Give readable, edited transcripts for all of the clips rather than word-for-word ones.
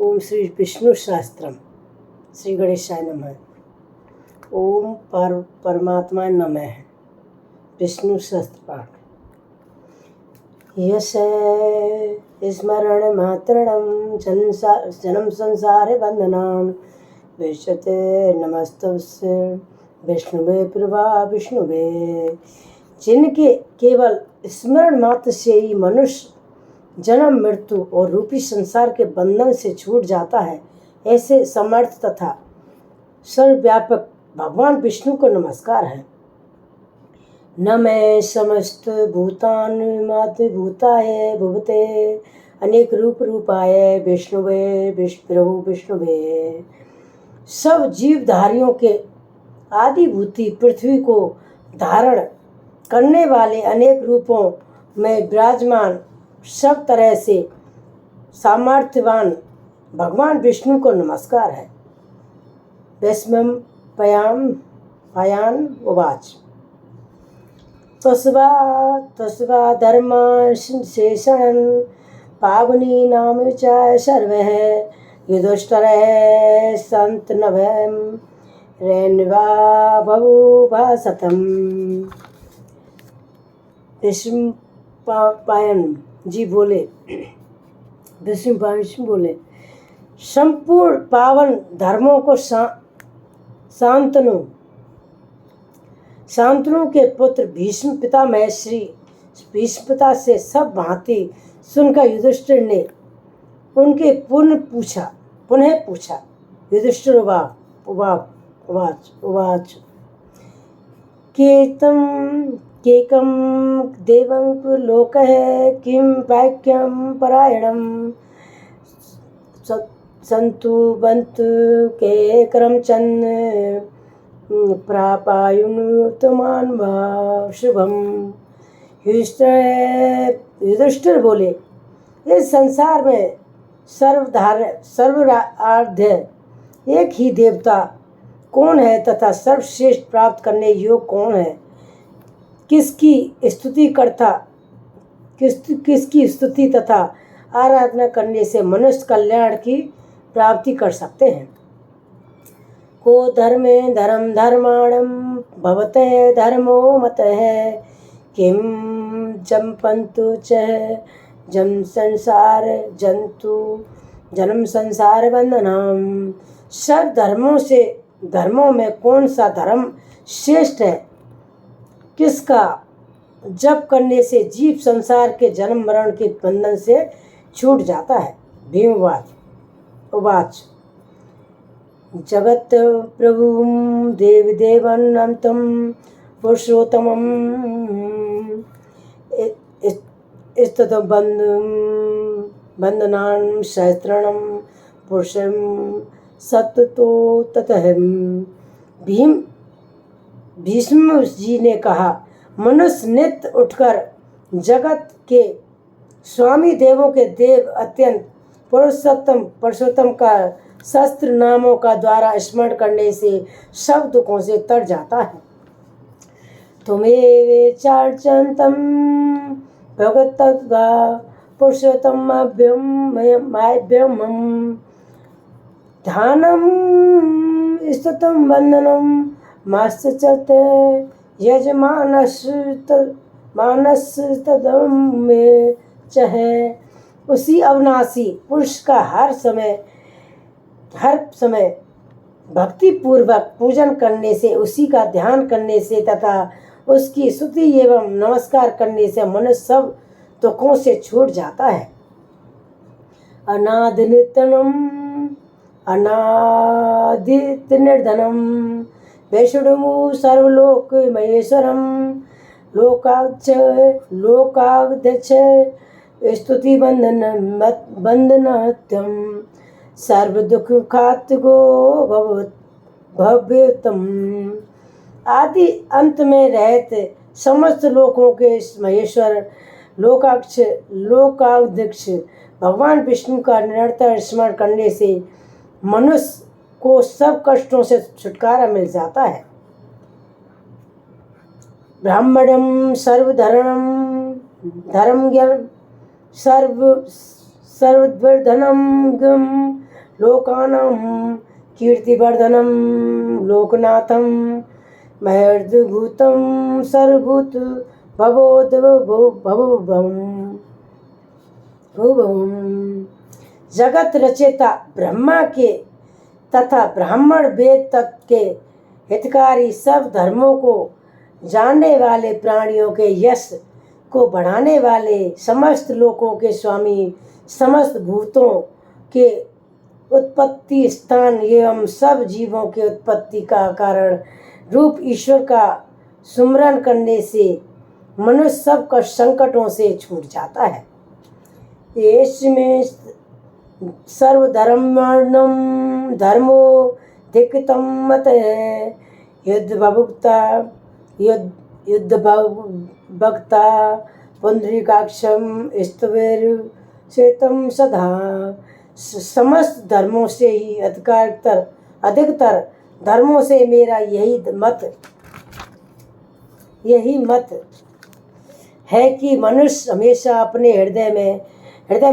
ओम श्री विष्णु शास्त्रम श्री गणेशाय नमः। ओम परमात्मा नमः। विष्णु शास्त्र पाठ। यश स्मरण मात्रणम जन्म संसार बंधनान विशते नमस्तस्य विष्णुवे प्रभा विष्णुवे। जिनके केवल स्मरण मात्र से ही मनुष्य जन्म मृत्यु और रूपी संसार के बंधन से छूट जाता है, ऐसे समर्थ तथा सर्वव्यापक भगवान विष्णु को नमस्कार है। न मैं समस्त भूतान मातृभूताय भुवते अनेक रूपाय विष्णुवे प्रभु विष्णुवे। सब जीवधारियों के आदिभूति पृथ्वी को धारण करने वाले अनेक रूपों में विराजमान सब तरह से सामर्थ्यवान भगवान विष्णु को नमस्कार है। वैष्णव पयान उवाच तस्वा धर्म शेषण पावनी नाम च सर्वः युधिष्ठिर संत नभम रेन्वा बहुभा सतम। पायन जी बोले, विष्णु बोले, संपूर्ण पावन धर्मों को शांतनु के पुत्र भीष्म पितामह श्री भीष्म पिता से सब भांति सुनकर युधिष्ठिर ने उनके पुनः पूछा। युधिष्ठिर उवाच केकं देवं लोकः किं वाक्यं परायणं सन्तु बन्तु के करमचन्द्र प्रापायुनुतमान शुभम। युधिष्ठिर बोले, इस संसार में सर्वराध्य एक ही देवता कौन है तथा सर्वश्रेष्ठ प्राप्त करने योग्य कौन है? किसकी स्तुति तथा आराधना करने से मनुष्य कल्याण की प्राप्ति कर सकते हैं? को धर्मे धर्माणम भवते धर्मो मतः किम जम्पन्तु च जन्म संसार बंधनम। सब धर्मों में कौन सा धर्म श्रेष्ठ है? किसका जप करने से जीव संसार के जन्म मरण के बंधन से छूट जाता है? भीम उवाच जगत प्रभुं देवदेवन्नंतं पुरुषोत्तमं स्तुतं बंधनान् सहस्रणं पुरुषं सत्तो ततः। भीष्म जी ने कहा, मनुष्य नित्य उठकर जगत के स्वामी देवों के देव अत्यंत पुरुषोत्तम का शस्त्र नामों का द्वारा स्मरण करने से सब दुखों से तर जाता है। तुम्हें चार्चंतम भगवत्वा पुरुषोत्तम ध्यानम स्तुतम बंधनम मास्तचते मानस में चहे। उसी अविनाशी पुरुष का हर समय भक्ति पूर्वक पूजन करने से, उसी का ध्यान करने से तथा उसकी स्तुति एवं नमस्कार करने से मनुष्य सब दुखों से छूट जाता है। अनादित निर्धनम वैष्णु सर्वलोक महेश्वरम लोकाध्यक्ष स्तुति बंधनत्यम सर्व दुख खातगो भव्यतम। आदि अंत में रहते समस्त लोकों के महेश्वर लोकाध्यक्ष भगवान विष्णु का निरंतर स्मरण करने से मनुष्य को सब कष्टों से छुटकारा मिल जाता है। ब्राह्मणम सर्वधर्म सर्वधर्म लोकानां कीर्तिवर्धनं लोकनाथं महर्द्भुतं सर्वभूत भवोद्भवम्। जगत रचयिता ब्रह्मा के तथा ब्राह्मण वेद तक के हितकारी, सब धर्मों को जानने वाले, प्राणियों के यश को बढ़ाने वाले, समस्त लोकों के स्वामी, समस्त भूतों के उत्पत्ति स्थान एवं सब जीवों के उत्पत्ति का कारण रूप ईश्वर का सुमरन करने से मनुष्य सब संकटों से छूट जाता है। इसमें सर्वधर्माणां धर्मो धिक्तं मत है। युद्ध भक्ता पुंडरीकाक्षं स्तवेर् सदा। समस्त धर्मों से ही अधिकतर धर्मों से मेरा यही मत है कि मनुष्य हमेशा अपने हृदय में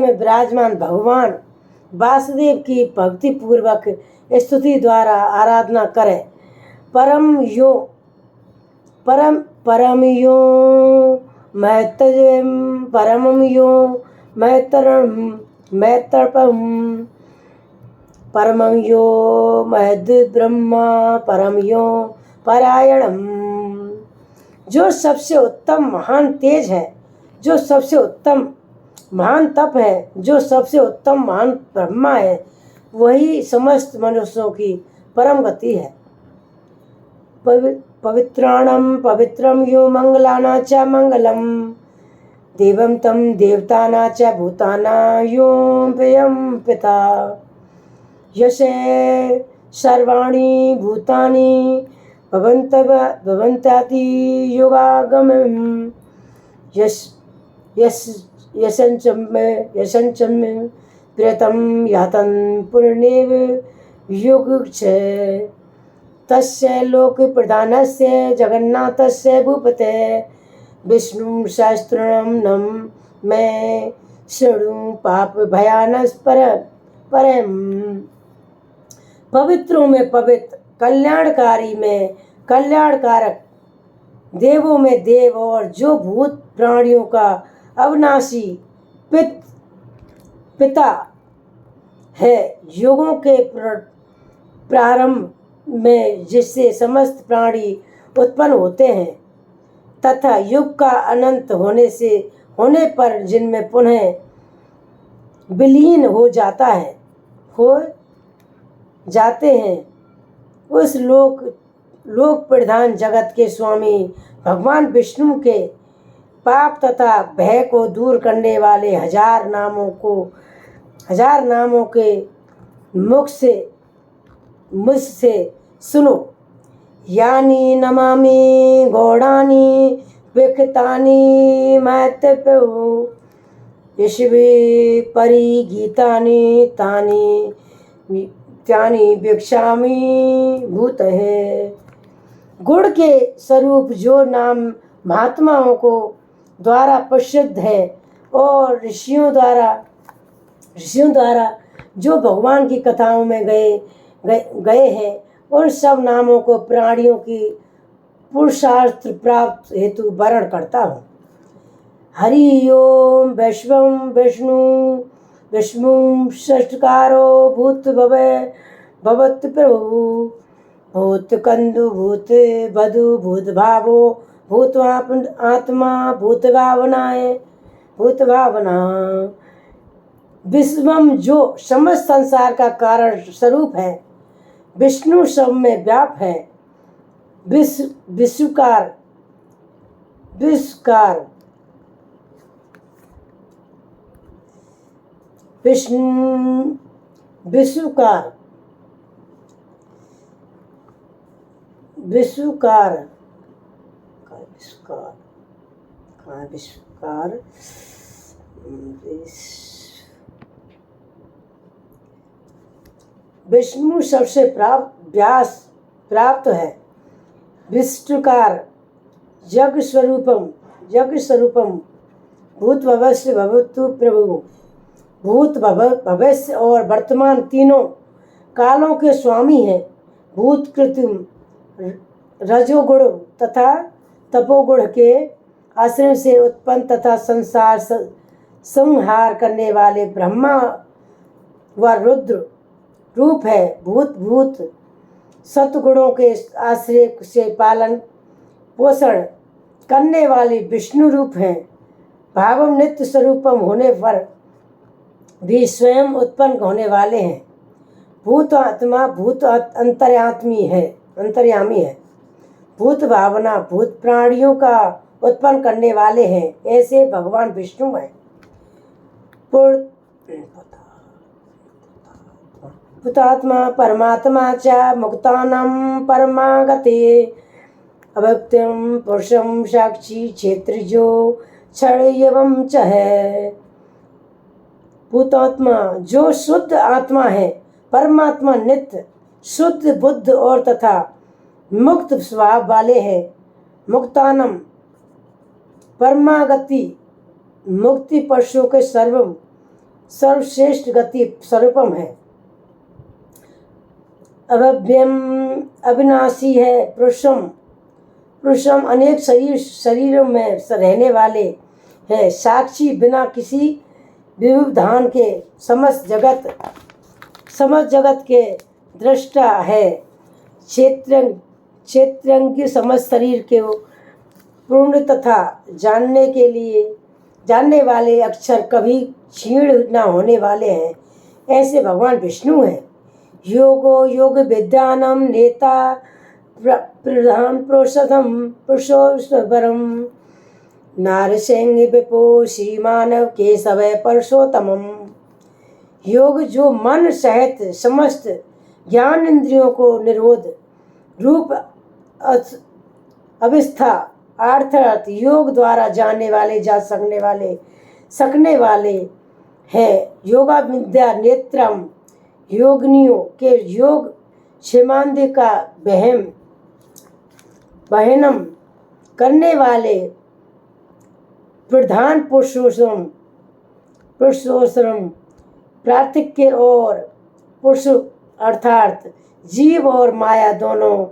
विराजमान भगवान वासुदेव की भक्ति पूर्वक स्तुति द्वारा आराधना करे। परम यो महद ब्रह्मा परम यो परायणम। जो सबसे उत्तम महान तेज है, जो सबसे उत्तम महान तप है, जो सबसे उत्तम महान ब्रह्मा है, वही समस्त मनुष्यों की परम गति है। पवित्राणम पवित्रम यो मंगलाना च मंगलम देवम तम देवताना च भूताना यो प्रियम पिता। यशे सर्वाणि भूतानि भवन्ताति योगागमम्। यशंचम्य प्रियतम यातन पुण्येव योगक्षे। तस्य लोक प्रधानस्य जगन्नाथस्य भूपते विष्णु सहस्रनाम मैं शृणु पाप भयानस परम। पवित्रों में पवित्र, कल्याणकारी में कल्याणकारक, देवों में देव और जो भूत प्राणियों का अविनाशी पिता है। युगों के प्रारंभ में जिससे समस्त प्राणी उत्पन्न होते हैं तथा युग का अनंत होने पर जिनमें पुनः विलीन हो जाते हैं, उस लोक प्रधान जगत के स्वामी भगवान विष्णु के पाप तथा भय को दूर करने वाले हजार नामों के मुझसे सुनो। यानी नमामि गौड़ानी विख्तानि महत्त्वं विश्वे परिगीतानि त्यानि भिक्षामि भूत है। गुण के स्वरूप जो नाम महात्माओं को द्वारा प्रसिद्ध है और ऋषियों द्वारा जो भगवान की कथाओं में गए हैं, उन सब नामों को प्राणियों की पुरुषार्थ प्राप्त हेतु वर्ण करता हूँ। हरि ओम विष्णु षष्ठकारो भूत भवत प्रभु भूत कंदु भूत बधु भूत भावो भूत आत्मा भूत भावना। विश्वम जो समस्त संसार का कारण स्वरूप है, विष्णु सब में व्याप है। विश्वकार विष्णु सबसे प्राप्त है। विष्णुकार यज्ञ स्वरूपम भूतभवस्य भवतु प्रभु भूत भविष्य और वर्तमान तीनों कालों के स्वामी हैं। भूत कृत्रिम रजोगुण तथा तपोगुण के आश्रय से उत्पन्न तथा संसार संहार करने वाले ब्रह्मा व रुद्र रूप है। भूत सतगुणों के आश्रय से पालन पोषण करने वाले विष्णु रूप हैं। भावम नित्य स्वरूपम होने पर भी स्वयं उत्पन्न होने वाले हैं। भूत आत्मा भूत अंतर्यामी है। भूत भावना भूत प्राणियों का उत्पन्न करने वाले हैं। ऐसे भगवान विष्णु हैं। भूतात्मा परमात्मा च मुक्तानां परमागते अव्यक्तम पुरुषम साक्षी क्षेत्रजो क्षण एवं च है। भूतात्मा जो शुद्ध आत्मा है, परमात्मा नित्य शुद्ध बुद्ध और तथा मुक्त स्वभाव वाले हैं। मुक्तानम परमागति मुक्ति पुरुषों के सर्वश्रेष्ठ गति स्वरूपम है। अभव्यम अविनाशी है। पुरुषम अनेक शरीरों में रहने वाले हैं। साक्षी बिना किसी व्यवधान के समस्त जगत के दृष्टा है। क्षेत्रज्ञ समस्त शरीर के पूर्ण तथा जानने वाले अक्षर कभी क्षीण न होने वाले हैं। ऐसे भगवान विष्णु हैं। योगो योग विद्यानम नेता प्रधान पुरुषोत्तरम नारसिंह विपो श्रीमानव केशव परशोत्तमम। योग जो मन सहित समस्त ज्ञान इंद्रियों को निरोध रूप अवस्था अर्थात योग द्वारा जानने वाले जा सकने वाले हैं। योगा विद्या नेत्रम योगिनियों के योग क्षेमांदि का बहनम करने वाले प्रधान पुरुषोत्तम प्रार्थिक के और पुरुष अर्थात जीव और माया दोनों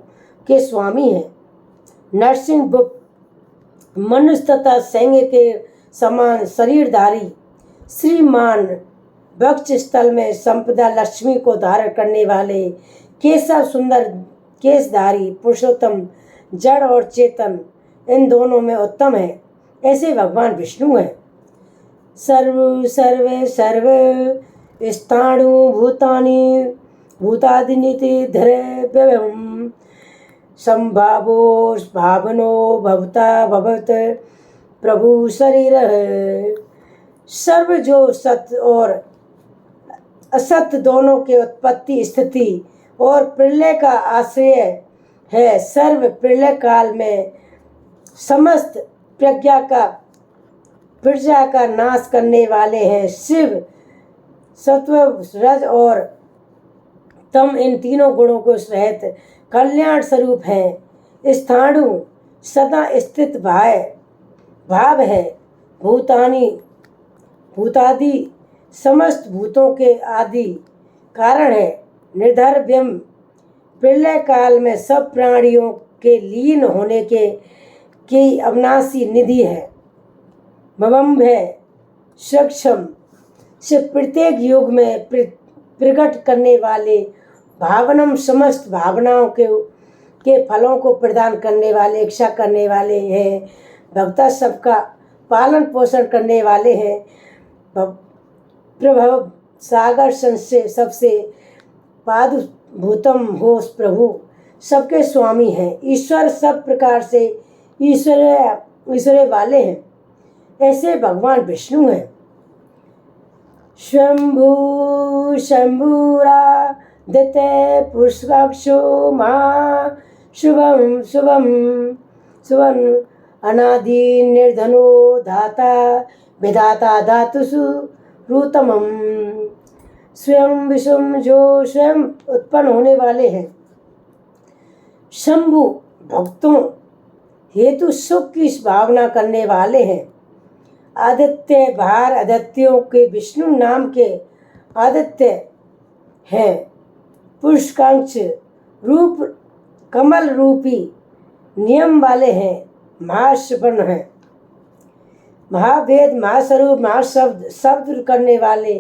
के स्वामी हैं। नरसिंह मनुष्य तथा सैन्य के समान शरीरधारी श्रीमान वक्ष स्थल में संपदा लक्ष्मी को धारण करने वाले केशव सुंदर केशधारी पुरुषोत्तम जड़ और चेतन इन दोनों में उत्तम है। ऐसे भगवान विष्णु हैं। सर्वे स्थाणु भूतानि भूतादिनीति धैर्यम संभावो भावनो भवता भवत प्रभु शरीर है। सर्व जो सत्य और असत्य दोनों के उत्पत्ति स्थिति और प्रलय का आश्रय है। सर्व प्रलय काल में समस्त प्रजा का नाश करने वाले हैं। शिव सत्व रज और तम इन तीनों गुणों को सहित कल्याण स्वरूप है। स्थाणु सदा स्थित भाव है। भूतादि समस्त भूतों के आदि कारण है। निर्धर्व्यम प्रलय काल में सब प्राणियों के लीन होने की अविनाशी निधि है। भवम है सक्षम से प्रत्येक युग में प्रकट करने वाले भावनम समस्त भावनाओं के फलों को प्रदान करने वाले इच्छा करने वाले हैं। भक्ता सबका पालन पोषण करने वाले हैं। प्रभव सागर संसे सबसे पादभूतम हो प्रभु सबके स्वामी हैं। ईश्वर सब प्रकार से ईश्वर वाले हैं। ऐसे भगवान विष्णु हैं। शंभुरादित्य पुष्पाक्षो महा शुभम अनादि निर्धनो धाता विधाता धातुषु रूतमम। स्वयं विषम जो स्वयं उत्पन्न होने वाले हैं। शंभु भक्तों हेतु सुख की भावना करने वाले हैं। आदित्य भार आदित्यों के विष्णु नाम के आदित्य हैं। पुष्कांक्ष रूप कमल रूपी नियम वाले हैं। महाश्रवण हैं। महावेद महास्वरूप महाशब्द शब्द करने वाले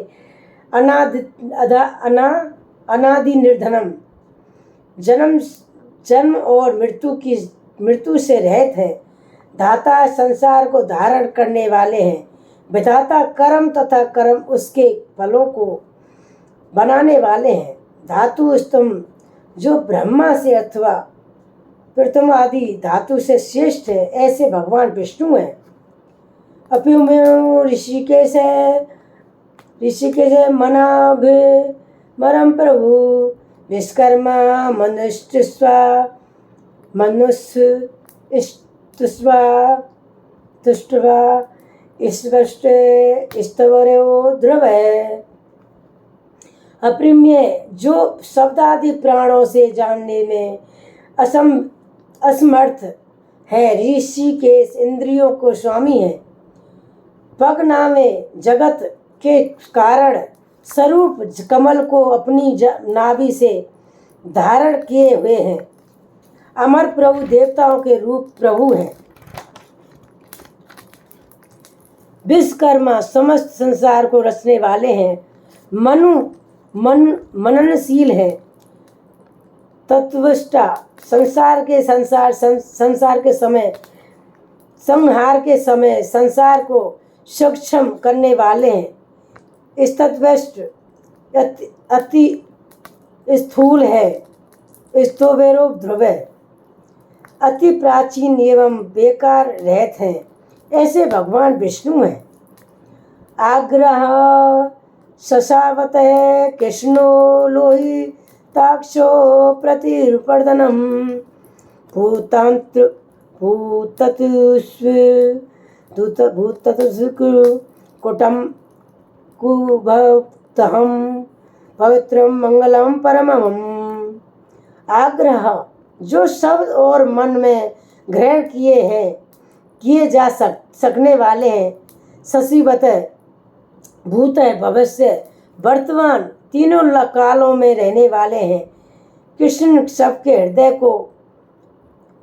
अनादि निर्धनम जन्म और मृत्यु से रहित है। धाता संसार को धारण करने वाले हैं। विधाता कर्म तथा कर्म उसके फलों को बनाने वाले हैं। धातु स्तंभ जो ब्रह्मा से अथवा प्रथम आदि धातु से श्रेष्ठ है, ऐसे भगवान विष्णु हैं। अप्युमेव ऋषिकेश मरम प्रभु विश्वकर्मा तुष्टवा स्तवरो ध्रुव है। अप्रिम्य जो शब्दादि प्राणों से जानने में असमर्थ है। ऋषिकेश इंद्रियों को स्वामी है। पग नामे जगत के कारण स्वरूप कमल को अपनी नाभि से धारण किए हुए हैं। अमर प्रभु देवताओं के रूप प्रभु हैं। विश्वकर्मा समस्त संसार को रचने वाले हैं। मननशील है। तत्वष्टा संहार के समय संसार को सक्षम करने वाले हैं। स्तत्वष्ट अति स्थूल है। स्तोवेरो ध्रुव अति प्राचीन एवं बेकार रहते हैं, ऐसे भगवान विष्णु हैं। आग्रह शशावत है कृष्णो लोहिताक्षो प्रतिपर्दनम कुटम कुभक्तहम पवित्रम मंगलम परमम। आग्रह जो शब्द और मन में ग्रहण किए जा सकने वाले हैं। शशिवत भूत है, भविष्य वर्तमान तीनों कालों में रहने वाले हैं। कृष्ण सबके हृदय को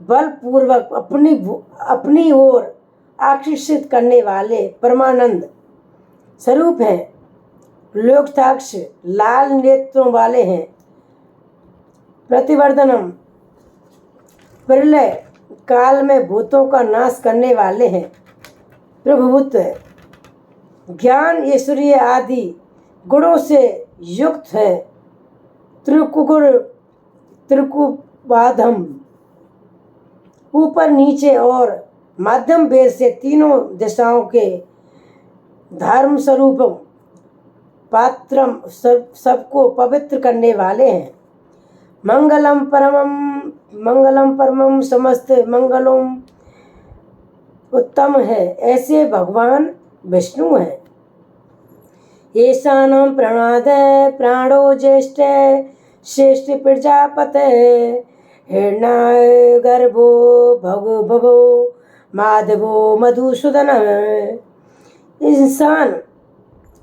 बलपूर्वक अपनी ओर आकर्षित करने वाले परमानंद स्वरूप हैं। लोकताक्ष लाल नेत्रों वाले हैं। प्रतिवर्धनम प्रलय काल में भूतों का नाश करने वाले हैं। प्रभुत्व ज्ञान ऐश्वर्य आदि गुणों से युक्त है। त्रिकुबाधम ऊपर नीचे और माध्यम वेद से तीनों दिशाओं के धर्म स्वरूप पात्रम सबको पवित्र करने वाले हैं। मंगलम परमम समस्त मंगलों उत्तम है, ऐसे भगवान विष्णु हैं। येषानं प्रणादय प्राणो ज्येष्ठ श्रेष्ठ प्रजापते हिरण्याय गर्भो भगो माधवो मधुसूदन।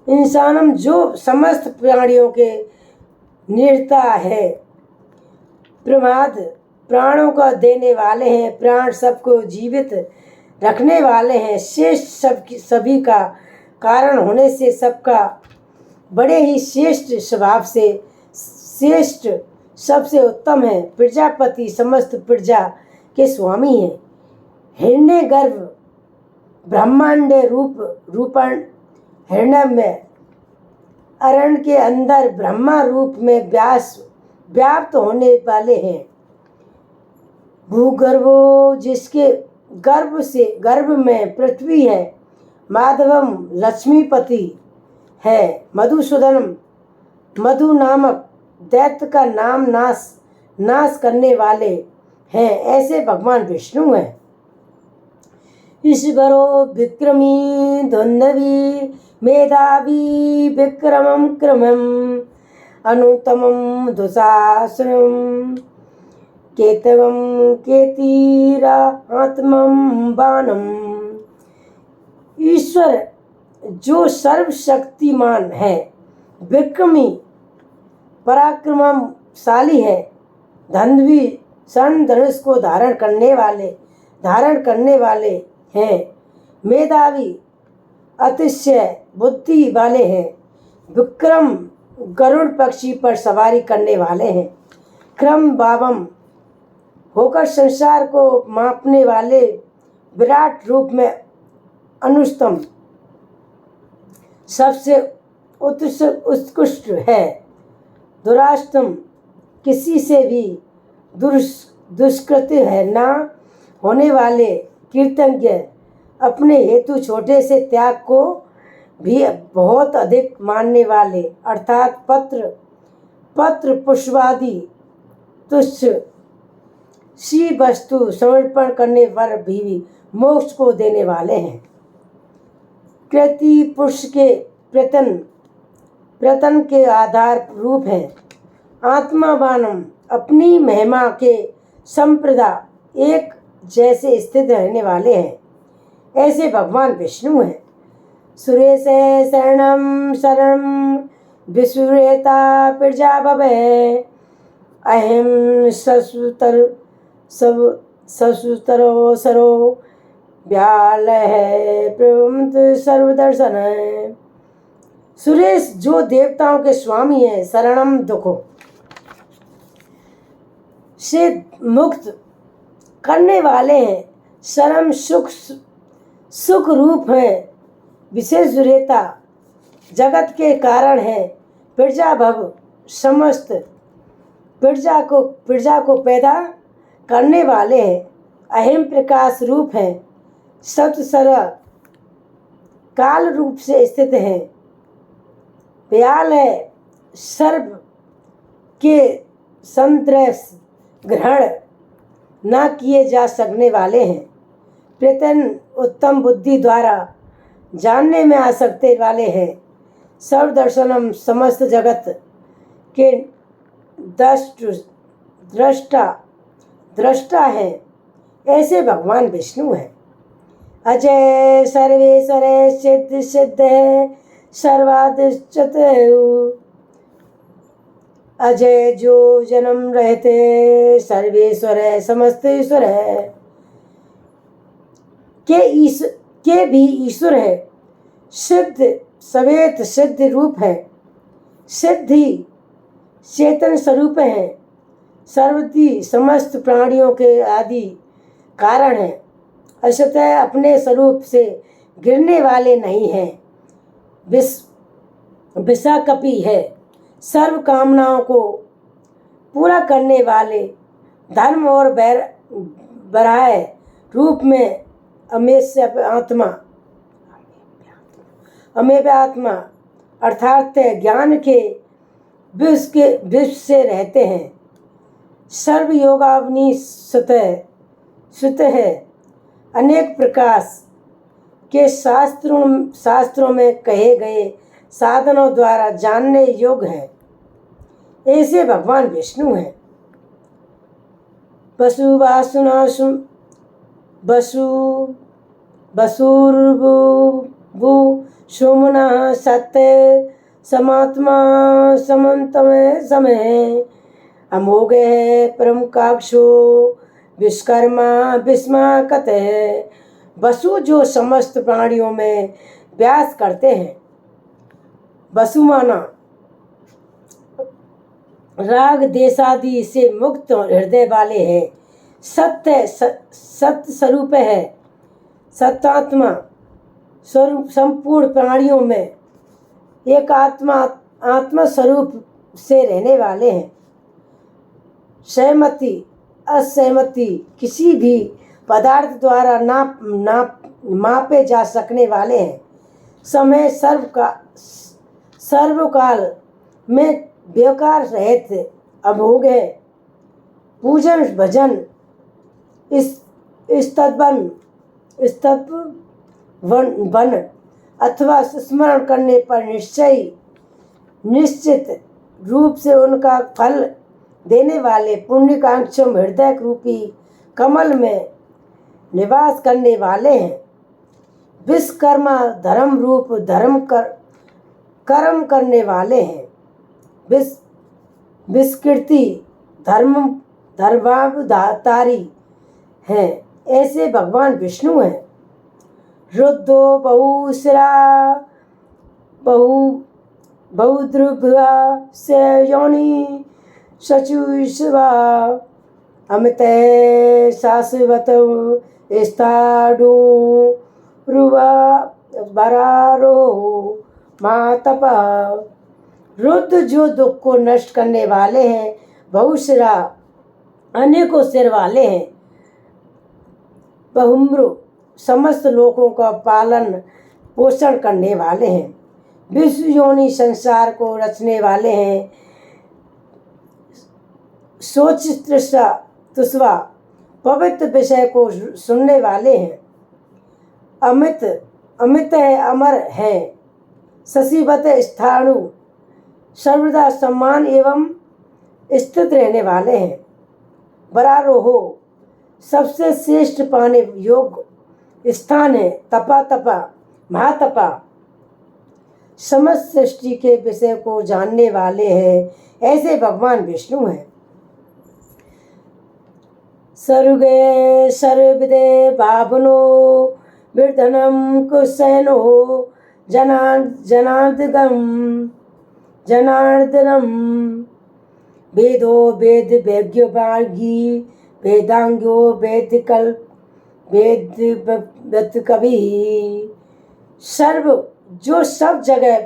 इंसानम जो समस्त प्राणियों के निर्ता है, प्रमाद प्राणों का देने वाले हैं, प्राण सबको जीवित रखने वाले हैं, श्रेष्ठ सभी का कारण होने से सबका बड़े ही श्रेष्ठ स्वभाव से श्रेष्ठ सबसे उत्तम है। प्रजापति समस्त प्रजा के स्वामी हैं। हिरण्य गर्भ ब्रह्मांड रूपण हिरण्य में अरण के अंदर ब्रह्मा रूप में व्याप्त होने वाले हैं। भूगर्भो जिसके गर्भ में पृथ्वी है। माधवम लक्ष्मीपति है। मधुसूदनम मधु नामक दैत्य का नाम नाश करने वाले हैं, ऐसे भगवान विष्णु हैं। ईश्वरो विक्रमी धुंधवी मेधावी विक्रमम क्रमम अनुत्तमम दुशासनम केतवम केतीरा आत्मम बाणम। ईश्वर जो सर्वशक्तिमान है, विक्रमी, पराक्रमशाली है, धन्वी सन धनुष को धारण करने वाले हैं, मेधावी, अतिशय बुद्धि वाले हैं, विक्रम गरुड़ पक्षी पर सवारी करने वाले हैं, क्रम बावम होकर संसार को मापने वाले, विराट रूप में अनुष्टम सबसे उत्कृष्ट है, दुराष्टम किसी से भी दुष्कृत्य है ना होने वाले, कीर्तज्ञ अपने हेतु छोटे से त्याग को भी बहुत अधिक मानने वाले, अर्थात पत्र पुष्पादि तुच्छ सी वस्तु समर्पण करने पर भी मोक्ष को देने वाले हैं। कृति पुरुष के प्रतन के आधार रूप है, आत्मावानम अपनी महिमा के संप्रदा एक जैसे स्थित रहने वाले हैं, ऐसे भगवान विष्णु हैं। सुरेश शरणम विसुरेता प्रजा भवे, अहम ससुतरो सरो व्याल है प्रमत सर्वदर्शन है। सुरेश जो देवताओं के स्वामी हैं, शरणम दुखों से मुक्त करने वाले हैं, शरम सुख रूप हैं, विशेष रेता जगत के कारण है, प्रजा भव समस्त प्रजा को पैदा करने वाले हैं, अहिम प्रकाश रूप हैं, सत्सर काल रूप से स्थित हैं, व्याल है, सर्व के संतृष ग्रहण न किए जा सकने वाले हैं, प्रतन उत्तम बुद्धि द्वारा जानने में आ सकते वाले हैं, सर्वदर्शनम समस्त जगत के दृष्टा है, ऐसे भगवान विष्णु हैं। अजय सर्वेश्वर सिद्ध है, सर्वाधिष्ठित है, अजय जो जन्म रहते, सर्वेश्वर है, समस्त ईश्वर है, के भी ईश्वर है, सिद्ध सवेत सिद्ध रूप है, सिद्धि चेतन स्वरूप है, सर्वति समस्त प्राणियों के आदि कारण है, असतः अपने स्वरूप से गिरने वाले नहीं हैं, विषाकपि है, सर्व कामनाओं को पूरा करने वाले, धर्म और बराह रूप में अमेय आत्मा अर्थात ज्ञान के विश्व से रहते हैं, सर्व योगावनी सुत है, अनेक प्रकाश के शास्त्रों में कहे गए साधनों द्वारा जानने योग्य है, ऐसे भगवान विष्णु हैं। वसुर्भु सोमना सत्य समात्मा समन्तमय समय, अमोघ है परम काक्षो विश्वकर्मा विस्माकत है। वसु जो समस्त प्राणियों में व्यास करते हैं, वसुमाना राग देशादि से मुक्त हृदय वाले हैं, सत्य स्वरूप है, सत्यात्मा स्वरूप संपूर्ण प्राणियों में एक आत्मा स्वरूप से रहने वाले हैं, सहमति असहमति किसी भी पदार्थ द्वारा ना मापे जा सकने वाले हैं, समय सर्वकाल में बेकार रहित अभोग है, पूजन भजन वन अथवा स्मरण करने पर निश्चित रूप से उनका फल देने वाले पुण्यकांक्षम हृदय रूपी कमल में निवास करने वाले हैं, विश्वकर्मा धर्म रूप कर्म करने वाले हैं। विस्कृति धर्मावतारी हैं, ऐसे भगवान विष्णु हैं। रुद्रो बहुशिरा बहुद्रुभा से योनि सचुषवा अमित शाश्वत स्थाणु रुवा बरारो मातपा। रुद्र जो दुख को नष्ट करने वाले हैं, बहुशिरा अनेकों सिर वाले हैं, बहुम्र समस्त लोगों का पालन पोषण करने वाले हैं, विश्व योनि संसार को रचने वाले हैं, सोच तुष्वा पवित्र विषय को सुनने वाले हैं, अमित है अमर है, शशिवत स्थाणु सर्वदा सम्मान एवं स्थित रहने वाले हैं, बरारोहो सबसे श्रेष्ठ पाने योग्य स्थान है, तपा महातपा समस्त सृष्टि के विषय को जानने वाले हैं, ऐसे भगवान विष्णु हैं। सर्गे सर्वदे भावनो विर्धनम कुशैनो जनार्दनम वेदो वेद वेद्यो वागी वेदांगो वेद कवि। सर्व जो सब जगह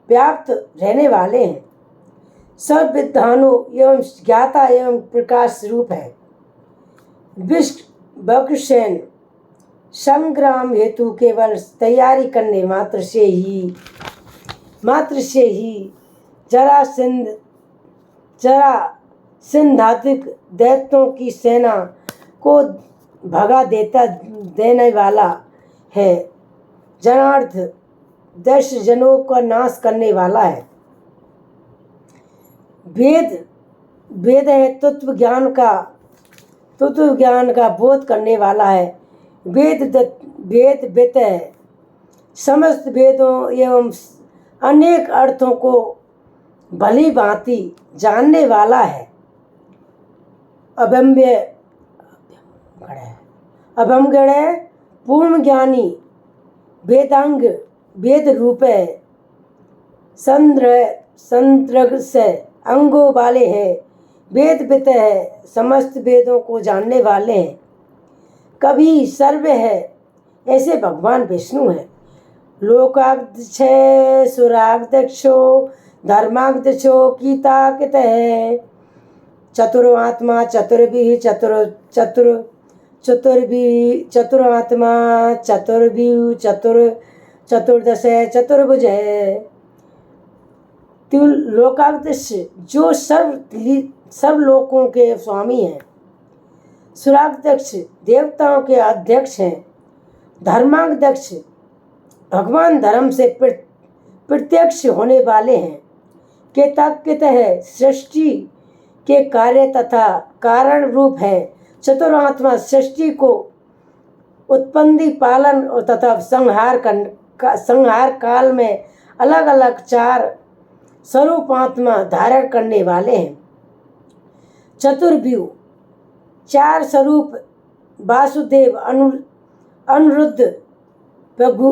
व्याप्त रहने वाले हैं, सब विद्वानों एवं ज्ञाता एवं प्रकाश रूप है। विश्वक्षसेन संग्राम हेतु केवल तैयारी करने मात्र से ही जरासंधात्मक दैत्यों की सेना को भगा देने वाला है, जनार्थ दश जनों का नाश करने वाला है। वेद है तत्व ज्ञान का बोध करने वाला है। वेद वित है, समस्त वेदों एवं अनेक अर्थों को भली भांति जानने वाला है। अभंगड़ पूर्ण ज्ञानी, वेदांग वेद रूप है, संद्रग से अंगों वाले हैं, वेद वित है, समस्त वेदों को जानने वाले हैं, कभी सर्व है, ऐसे भगवान विष्णु हैं। लोकाध्यक्ष सुराध्यक्षो धर्माध्यक्षो गीताकित है, चतुरात्मा चतुर्भि चतुरात्मा चतुर्दश चतुर्भुज है। लोकाध्यक्ष जो सब लोकों के स्वामी हैं, सुराध्यक्ष देवताओं के अध्यक्ष हैं, धर्माध्यक्ष भगवान धर्म से प्रत्यक्ष होने वाले हैं, केताकित है, सृष्टि के कार्य तथा कारण रूप है, चतुरात्मा सृष्टि को उत्पत्ति पालन और तथा संहार काल में अलग अलग चार स्वरूपात्मा धारण करने वाले हैं। चतुर्व्यूह चार स्वरूप वासुदेव अनिरुद्ध प्रभु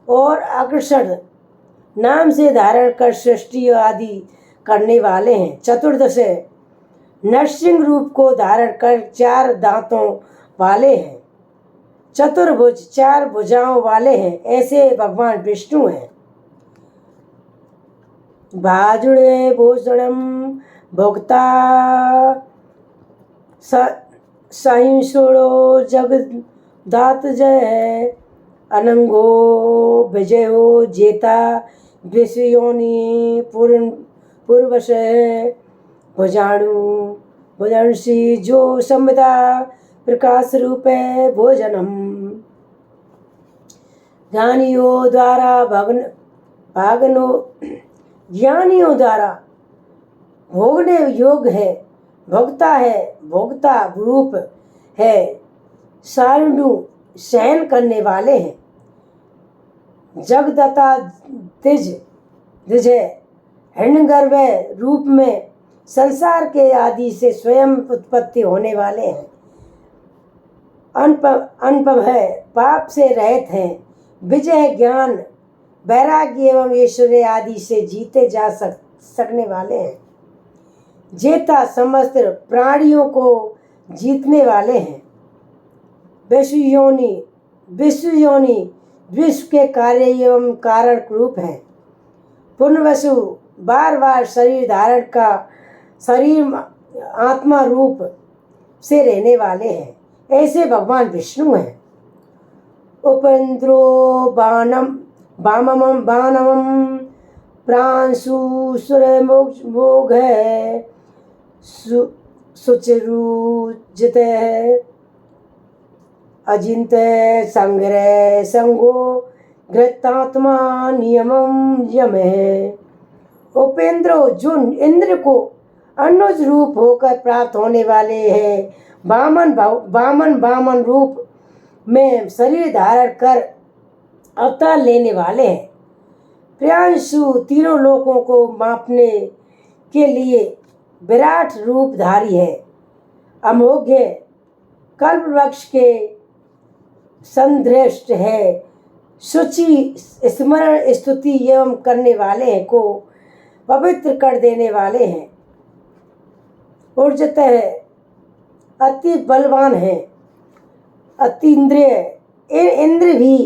और आकर्षण नाम से धारण कर सृष्टि आदि करने वाले हैं। चतुर्दश नरसिंह रूप को धारण कर चार दांतों वाले हैं, चतुर्भुज चार भुजाओं वाले हैं, ऐसे भगवान विष्णु हैं। भाजुड़े भूषणम भोक्ता सहिंसुड़ो जगदात जय, अनंगो विजयो जेता विषयोनि पूर्वश भुजाणुषि जो संविदा प्रकाश रूप है भोजनम। ज्ञानियों द्वारा भोगने योग है, भोक्ता रूप है, सारणु सहन करने वाले हैं, जगदता द्विज है, हिरण्यगर्भ रूप में संसार के आदि से स्वयं उत्पत्ति होने वाले हैं, अनुभव है, पाप से रहित हैं, विजय ज्ञान वैराग्य एवं ऐश्वर्य आदि से जीते जा सकने वाले हैं, जेता समस्त प्राणियों को जीतने वाले हैं, विश्व विश्व के कार्य एवं कारण रूप हैं, पुनर्वसु बार बार शरीर धारण का शरीर आत्मा रूप से रहने वाले हैं, ऐसे भगवान विष्णु हैं। उपेन्द्रो बाणमं प्रांशु सुरमोघ है, सुचिरुजित अजिंत संग्रह संगो घृतात्मा नियमम यम है। उपेंद्रो जो इंद्र को अनुज रूप होकर प्राप्त होने वाले हैं, बामन रूप में शरीर धारण कर अवतार लेने वाले हैं, प्रियांशु तीनों लोकों को मापने के लिए विराट रूपधारी है, अमोघ्य कल्प वृक्ष के संदृष्ट है, शुचि स्मरण स्तुति एवं करने वाले हैं को पवित्र कर देने वाले हैं, ऊर्जत है, अति बलवान है, अतीन्द्रिय इंद्र भी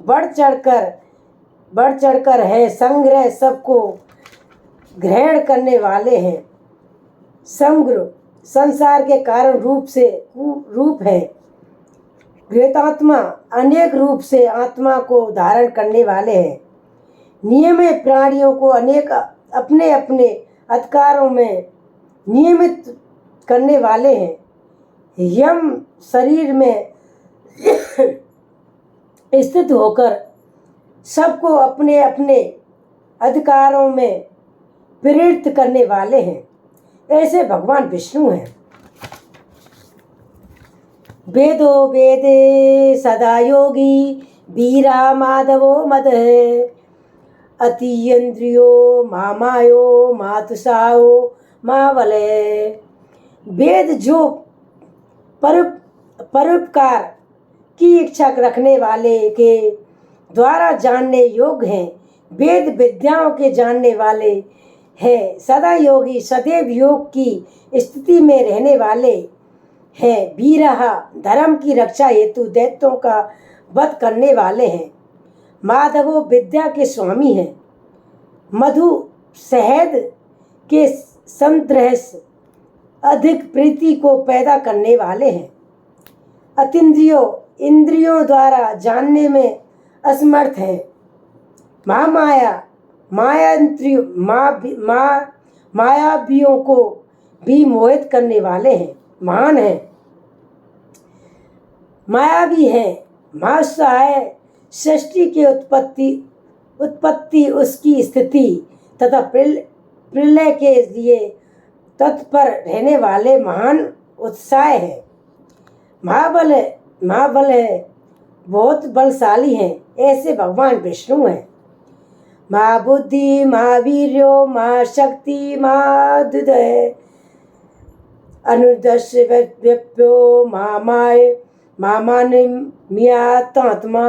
बढ़ चढ़कर है, संग्रह सबको ग्रहण करने वाले हैं, समग्र संसार के कारण रूप है, घृतात्मा अनेक रूप से आत्मा को धारण करने वाले हैं, नियमित प्राणियों को अनेक अपने अपने अधिकारों में नियमित करने वाले हैं, यम शरीर में स्थित होकर सबको अपने अपने अधिकारों में प्रेरित करने वाले हैं, ऐसे भगवान विष्णु हैं। वेदो वेदे सदा योगी वीरा माधवो मद है, अतीन्द्रियो मामायो मातुसाओ मावले। वेद जो परोपकार की इच्छा रखने वाले के द्वारा जानने योग्य हैं, वेद विद्याओं के जानने वाले हैं, सदा योगी सदैव योग की स्थिति में रहने वाले हैं, वीरहा धर्म की रक्षा हेतु दैत्यों का वध करने वाले हैं, माधवो विद्या के स्वामी हैं, मधु शहद के संद्रहस अधिक प्रीति को पैदा करने वाले हैं, अतीन्द्रियों इंद्रियों द्वारा जानने में असमर्थ हैं, मायावियों को भी मोहित करने वाले हैं, महान हैं, मायावी हैं, महासहाय सृष्टि की उत्पत्ति उसकी स्थिति तथा प्रलय के लिए तत्पर रहने वाले महान उत्साह है, महाबल है, बहुत बलशाली हैं, ऐसे भगवान विष्णु हैं। माँ बुद्धि माँ वीर्यो माँ शक्ति माँ दुदय अनुदस्य व्यप्यो माँ माय माँ मान मियात्मा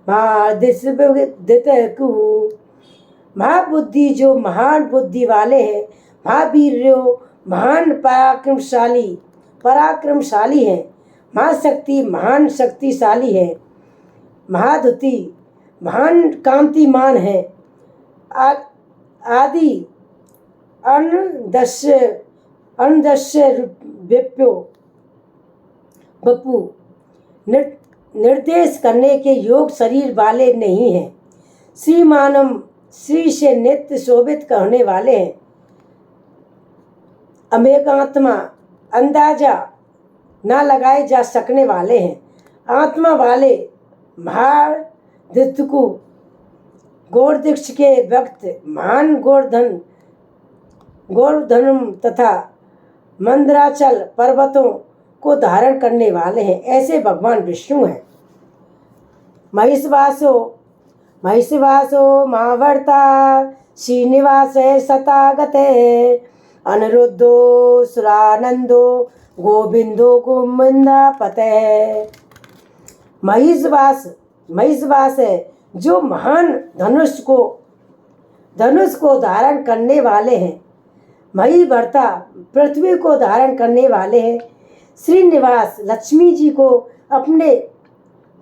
माँ दितकु। महाबुद्धि जो महान बुद्धि वाले हैं, महावीर्यो महान पराक्रमशाली हैं, महाशक्ति महान शक्तिशाली है, महाधुति महान कांतिमान है, आदि अनदस्य व्यप्यो बपू निर्देश करने के योग शरीर वाले नहीं हैं, श्रीमानम श्री से नित्य शोभित करने वाले हैं, अमेकात्मा अंदाजा ना लगाए जा सकने वाले हैं, आत्मा वाले महादित्यकु गोरदीक्ष के वक्त महान गोवर्धन गोवर्धन तथा मंदराचल पर्वतों को धारण करने वाले हैं, ऐसे भगवान विष्णु हैं। महिषवासो महिषवासो महावर्ता श्रीनिवास सतागते अनिरुद्धो सुरानंदो गोविंदो गोविंदा पते। महिषवास है जो महान धनुष को धारण करने वाले हैं। महिभर्ता पृथ्वी को धारण करने वाले हैं। श्रीनिवास लक्ष्मी जी को अपने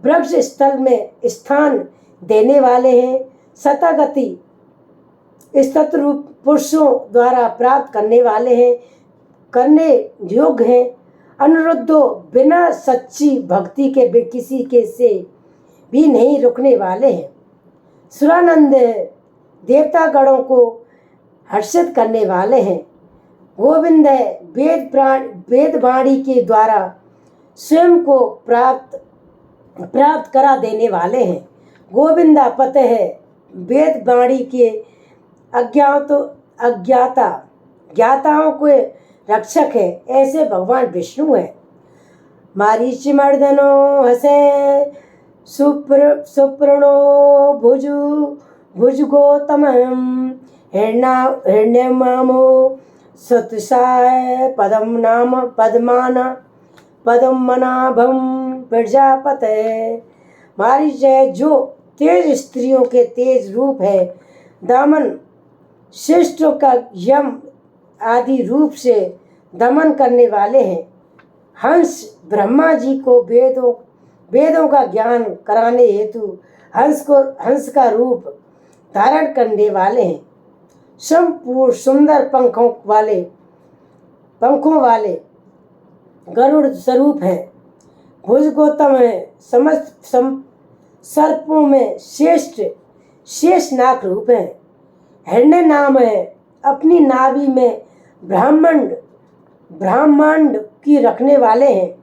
वृक्ष स्थल में स्थान देने वाले हैं। सतागति स्तुरूप पुरुषों द्वारा प्राप्त करने वाले हैं, करने योग्य हैं। अनिरुद्धो बिना सच्ची भक्ति के किसी के से भी नहीं रुकने वाले हैं। सुरानंद देवता गणों को हर्षित करने वाले हैं। गोविंद वेद वाणी के द्वारा स्वयं को प्राप्त करा देने वाले हैं। गोविंदा पते है वेद वाणी के ज्ञाताओं के रक्षक है, ऐसे भगवान विष्णु है। मारीच मर्दनो हसे सुप्रणो भुजगोतम हिरण्यमामो सतुषाय पद्मनाभम प्रजापते। मारीच है जो तेज स्त्रियों के तेज रूप है, दामन शिष्टों का यम आदि रूप से दमन करने वाले हैं। हंस ब्रह्मा जी को वेदों का ज्ञान कराने हेतु हंस का रूप धारण करने वाले हैं। संपूर्ण सुंदर पंखों वाले गरुड़ स्वरूप हैं। भुजगोतम है समस्त सर्पों में शेष नाग रूप है। हिरण्य नाम है अपनी नाभि में ब्रह्मांड की रखने वाले हैं।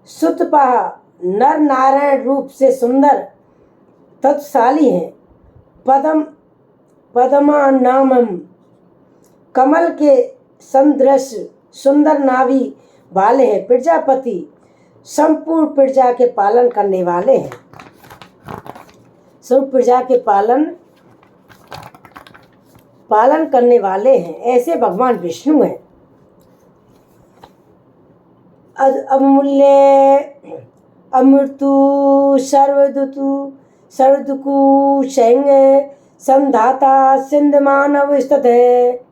सुतपाह नर नारायण रूप से सुंदर तत्शाली हैं। पद्मनाभम कमल के सदृश सुंदर नाभि वाले हैं। प्रजापति संपूर्ण प्रजा के पालन करने वाले हैं। सब प्रजा के पालन करने वाले हैं, ऐसे भगवान विष्णु हैं। अमूल्य अमृतु सर्वदुकु शैंग संधाता सिंध मानव स्थित है।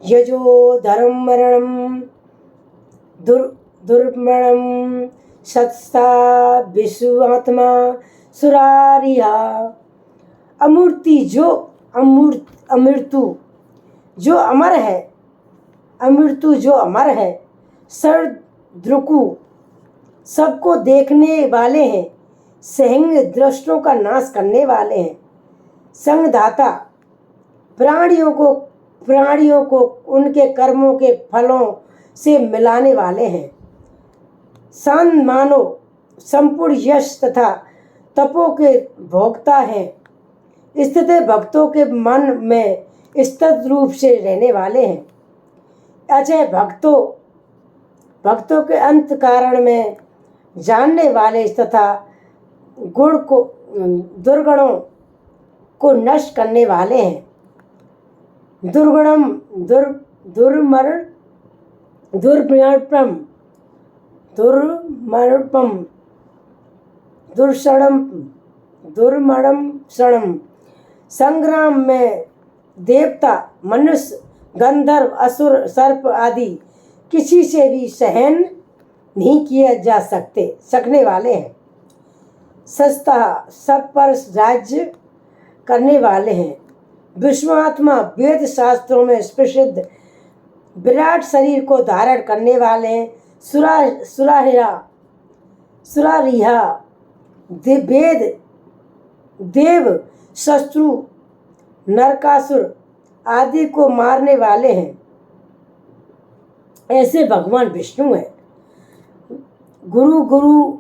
यजो धर्म मरणम दुर्मरणम सत्ता विश्वात्मा सुरारिया। अमूर्ति अमृतु जो अमर है। सर्वदृकु सबको देखने वाले हैं। सहंग दृष्टों का नाश करने वाले हैं। संगदाता प्राणियों को उनके कर्मों के फलों से मिलाने वाले हैं। सान मानो संपूर्ण यश तथा तपों के भोक्ता हैं। स्थित भक्तों के मन में स्थित रूप से रहने वाले हैं। अजय भक्तों के अंत कारण में जानने वाले तथा दुर्गुणों को नष्ट करने वाले हैं। दुर्मरणम संग्राम में देवता मनुष्य गंधर्व असुर सर्प आदि किसी से भी सहन नहीं किए जा सकने वाले हैं। सस्ता सब पर राज्य करने वाले हैं। विश्वात्मा वेद शास्त्रों में प्रसिद्ध विराट शरीर को धारण करने वाले हैं। सुरारिहा देव शत्रु नरकासुर आदि को मारने वाले हैं, ऐसे भगवान विष्णु हैं। गुरु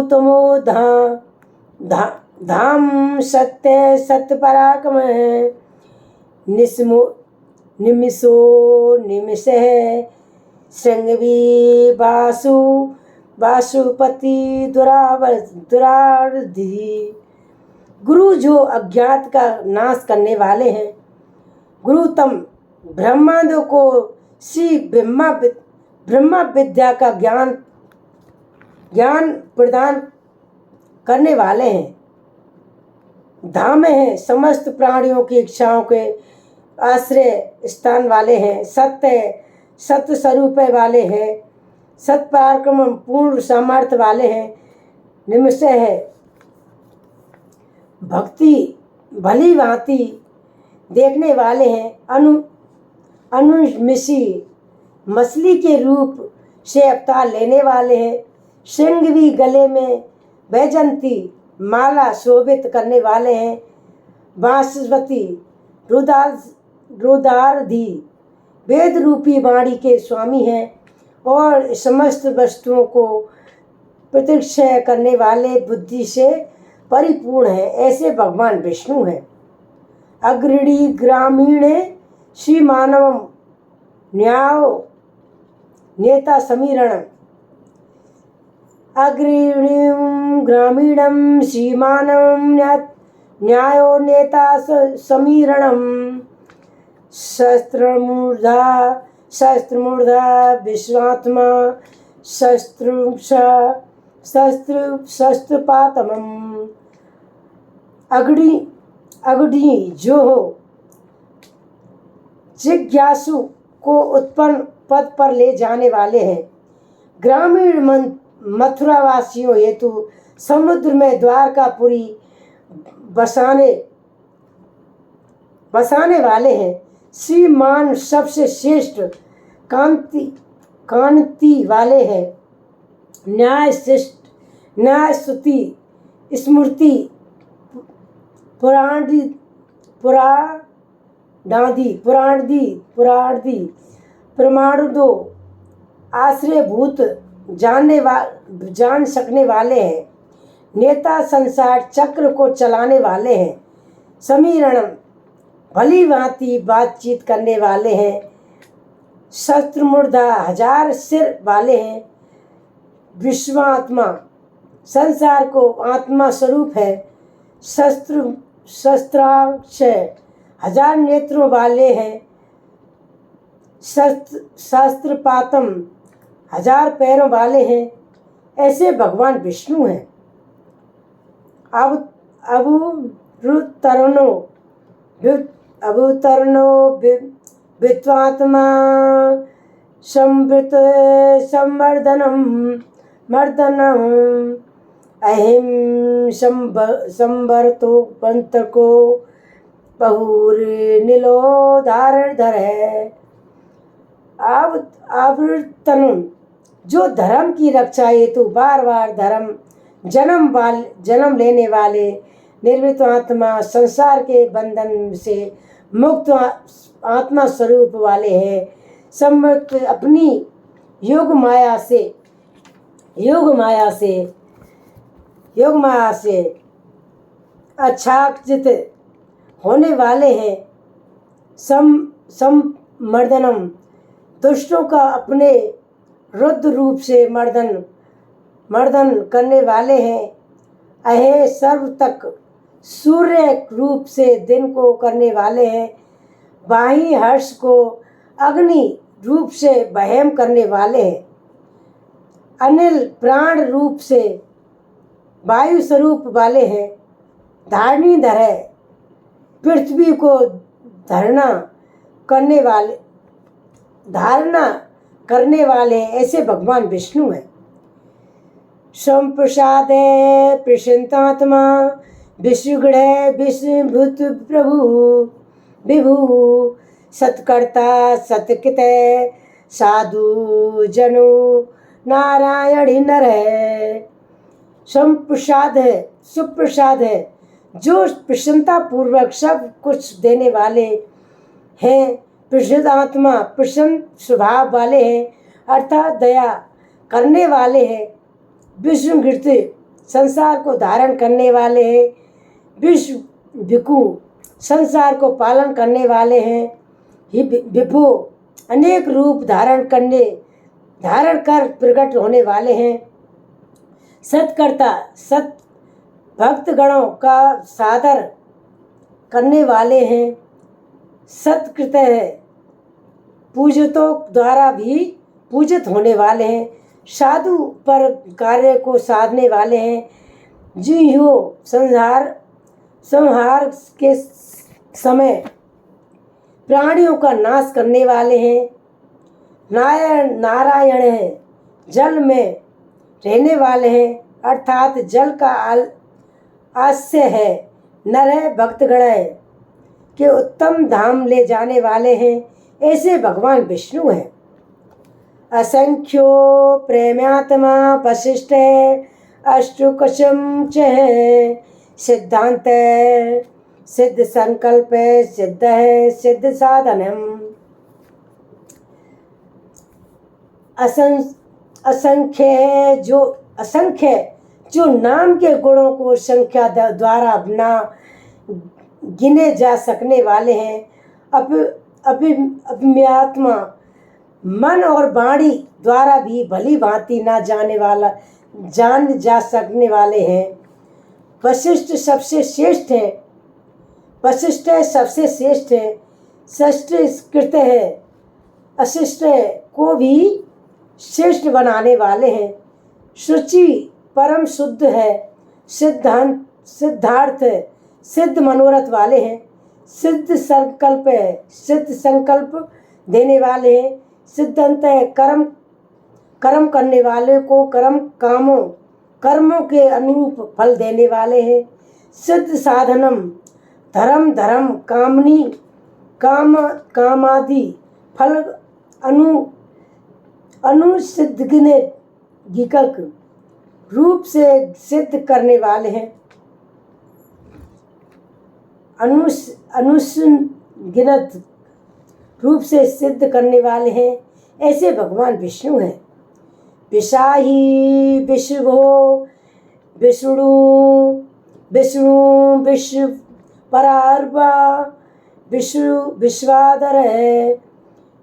तमो धाम सत्य पराक्रम है। निस्मो निमिषो निमिषः श्रृंगवी वासु वासुपति दुरार्धि। गुरु जो अज्ञात का नाश करने वाले हैं, गुरु तम ब्रह्मांडों को श्री ब्रह्मा विद्या का ज्ञान प्रदान करने वाले हैं। धाम है समस्त प्राणियों की इच्छाओं के आश्रय स्थान वाले हैं। सत्य स्वरूप वाले हैं। सत्पराक्रम पूर्ण सामर्थ्य वाले हैं। निमिष है भक्ति भली भांति देखने वाले हैं। अनुमिषी मछली के रूप से अवतार लेने वाले हैं। श्रृंग भी गले में वैजंती माला शोभित करने वाले हैं। बांसवती रुदारधी वेद रूपी वाणी के स्वामी हैं और समस्त वस्तुओं को प्रत्यक्ष करने वाले बुद्धि से परिपूर्ण है। ऐसे भगवान विष्णु हैं। अग्रणी ग्रामीण श्री मानव न्याय नेता समीरणम। अग्रणीं ग्रामीणं श्रीमानं न्यायो नेता समीरणं। शस्त्रमूर्धा विश्वात्मा शस्त्रपातमम्। अग्नि जो हो जिज्ञासु को उत्पन्न पद पर ले जाने वाले हैं। ग्रामीण मथुरावासियों हेतु समुद्र में द्वारकापुरी बसाने वाले हैं। श्रीमान सबसे श्रेष्ठ कांति वाले हैं। न्याय स्तुति स्मृति पुराणादि प्रमाणों आश्रयभूत जान सकने वाले हैं। नेता संसार चक्र को चलाने वाले हैं। समीरणम भली भांति बातचीत करने वाले हैं। शस्त्रमूर्धा 1000 सिर वाले हैं। विश्वात्मा संसार को आत्मा स्वरूप है। शस्त्राक्ष 1000 नेत्रों वाले हैं। शस्त्रपातम 1000 पैरों वाले हैं। ऐसे भगवान विष्णु हैं। अवतरणो वित्वात्मा संवृत मर्दनम। अहिम संवरतो पंतको पहुर नीलो धारणधर है। आवर्तन जो धर्म की रक्षा हेतु बार बार जन्म लेने वाले निर्मित आत्मा संसार के बंधन से मुक्त आत्मा स्वरूप वाले हैं। सम्मत अपनी योग माया से अच्छाचित होने वाले हैं। मर्दनम दुष्टों का अपने रुद्र रूप से मर्दन करने वाले हैं। अहे सर्व तक सूर्य रूप से दिन को करने वाले हैं। बाही हर्ष को अग्नि रूप से बहम करने वाले हैं। अनिल प्राण रूप से वायु स्वरूप वाले हैं। धारणीधर है पृथ्वी को धारणा करने वाले ऐसे भगवान विष्णु हैं। संप्रसाद है प्रशांतात्मा विश्वगढ़ विष्णुभूत प्रभु विभु सत्कर्ता सतकृत साधु जनो नारायणी नर है। संप्रसाद है सुप्रसाद है जो प्रसन्नता पूर्वक सब कुछ देने वाले हैं। प्रसिद्ध आत्मा प्रसन्न स्वभाव वाले हैं अर्थात दया करने वाले हैं। विष्णुगीर्ति संसार को धारण करने वाले हैं। विश्व भिकु संसार को पालन करने वाले हैं। विभु अनेक रूप धारण कर प्रकट होने वाले हैं। सत्कर्ता सत भक्तगणों का सादर करने वाले हैं। सत्कृत है पूजितों द्वारा भी पूजित होने वाले हैं। साधु पर कार्य को साधने वाले हैं। जी हो संहार के समय प्राणियों का नाश करने वाले हैं। नारायण है जल में रहने वाले हैं, अर्थात जल का आश्रय है। नर है भक्तगण है के उत्तम धाम ले जाने वाले हैं। ऐसे भगवान विष्णु हैं। असंख्यो प्रेम्यात्मा वशिष्ठ है, अष्टुकशम च है, सिद्धांत है, सिद्ध संकल्प है, सिद्ध है, सिद्ध साधनम। असंख्य है जो नाम के गुणों को संख्या द्वारा ना गिने जा सकने वाले हैं। अभिम्यात्मा मन और वाणी द्वारा भी भली भांति ना जान जा सकने वाले हैं। वशिष्ठ सबसे श्रेष्ठ है, वशिष्ठ सबसे श्रेष्ठ है। षष्ठ कृत है, अशिष्ट को भी श्रेष्ठ बनाने वाले हैं। शुचि परम शुद्ध है, सिद्धार्थ सिद्ध मनोरथ वाले हैं। सिद्ध संकल्प है, सिद्ध संकल्प देने वाले हैं। सिद्धांत है कर्म करने वाले को कर्मों के अनुरूप फल देने वाले हैं। सिद्ध साधनम धर्म कामादि फल अनुसिद्धिक रूप से सिद्ध करने वाले हैं। अनुगिनत रूप से सिद्ध करने वाले हैं। ऐसे भगवान विष्णु हैं। विशाही विष्णु विश्व परार्वा विश्वाधर है,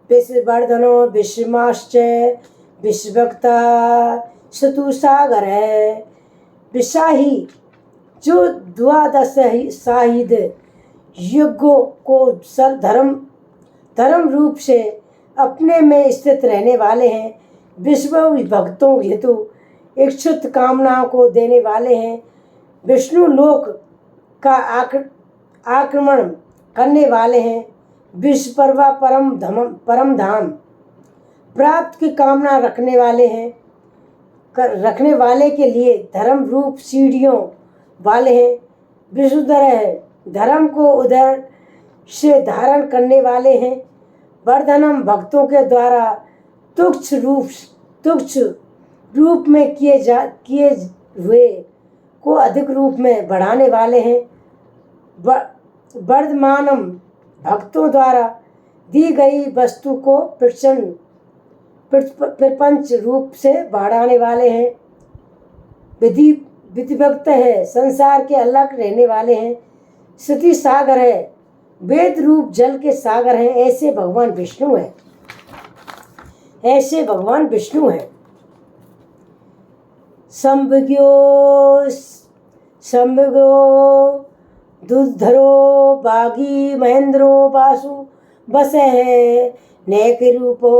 विश्ववर्धनो विश्वमाश्च विश्वभक्ता शतुसागर है। विशाही जो द्वादश शाहिद युगों को धर्म रूप से अपने में स्थित रहने वाले हैं। विश्व भक्तों हेतु इच्छुत कामनाओं को देने वाले हैं। विष्णु लोक का आक्रमण करने वाले हैं। विश्व परवा परम धाम प्राप्त की कामना रखने वाले के लिए धर्म रूप सीढ़ियों वाले हैं। विशुद्धर है धर्म को उधर से धारण करने वाले हैं। वर्धनम भक्तों के द्वारा तुच्छ रूप में किए हुए को अधिक रूप में बढ़ाने वाले हैं। वर्धमानम भक्तों द्वारा दी गई वस्तु को प्रपंच रूप से बढ़ाने वाले हैं। विधिभक्त है संसार के अलग रहने वाले हैं। श्रुति सागर है वेद रूप जल के सागर हैं। ऐसे भगवान विष्णु हैं। संभज्ञो दुधरो बागी महेंद्रो वासु बस है। नेक रूपो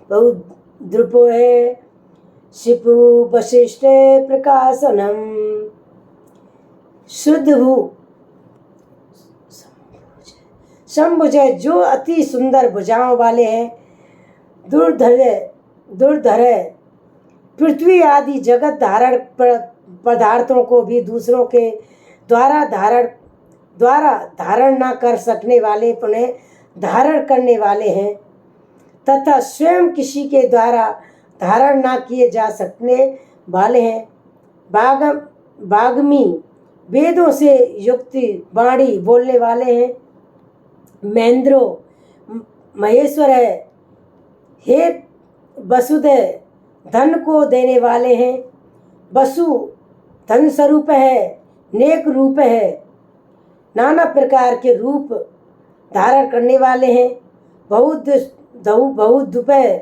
बहुद्रुपो है, शिपु वशिष्ठ प्रकाशनम। शुद्ध भू शंभुज जो अति सुंदर भुजाओं वाले हैं। दुर्धर पृथ्वी आदि जगत धारण पदार्थों को भी दूसरों के द्वारा धारण न कर सकने वाले पुनः धारण करने वाले हैं, तथा स्वयं किसी के द्वारा धारण न किए जा सकने वाले हैं। बाग्मी वेदों से युक्ति वाणी बोलने वाले हैं। महेंद्रो महेश्वर है, हे वसुदेव धन को देने वाले हैं। वसु धन स्वरूप है, नेक रूप है। नाना प्रकार के रूप धारण करने वाले हैं। बहुत दुपह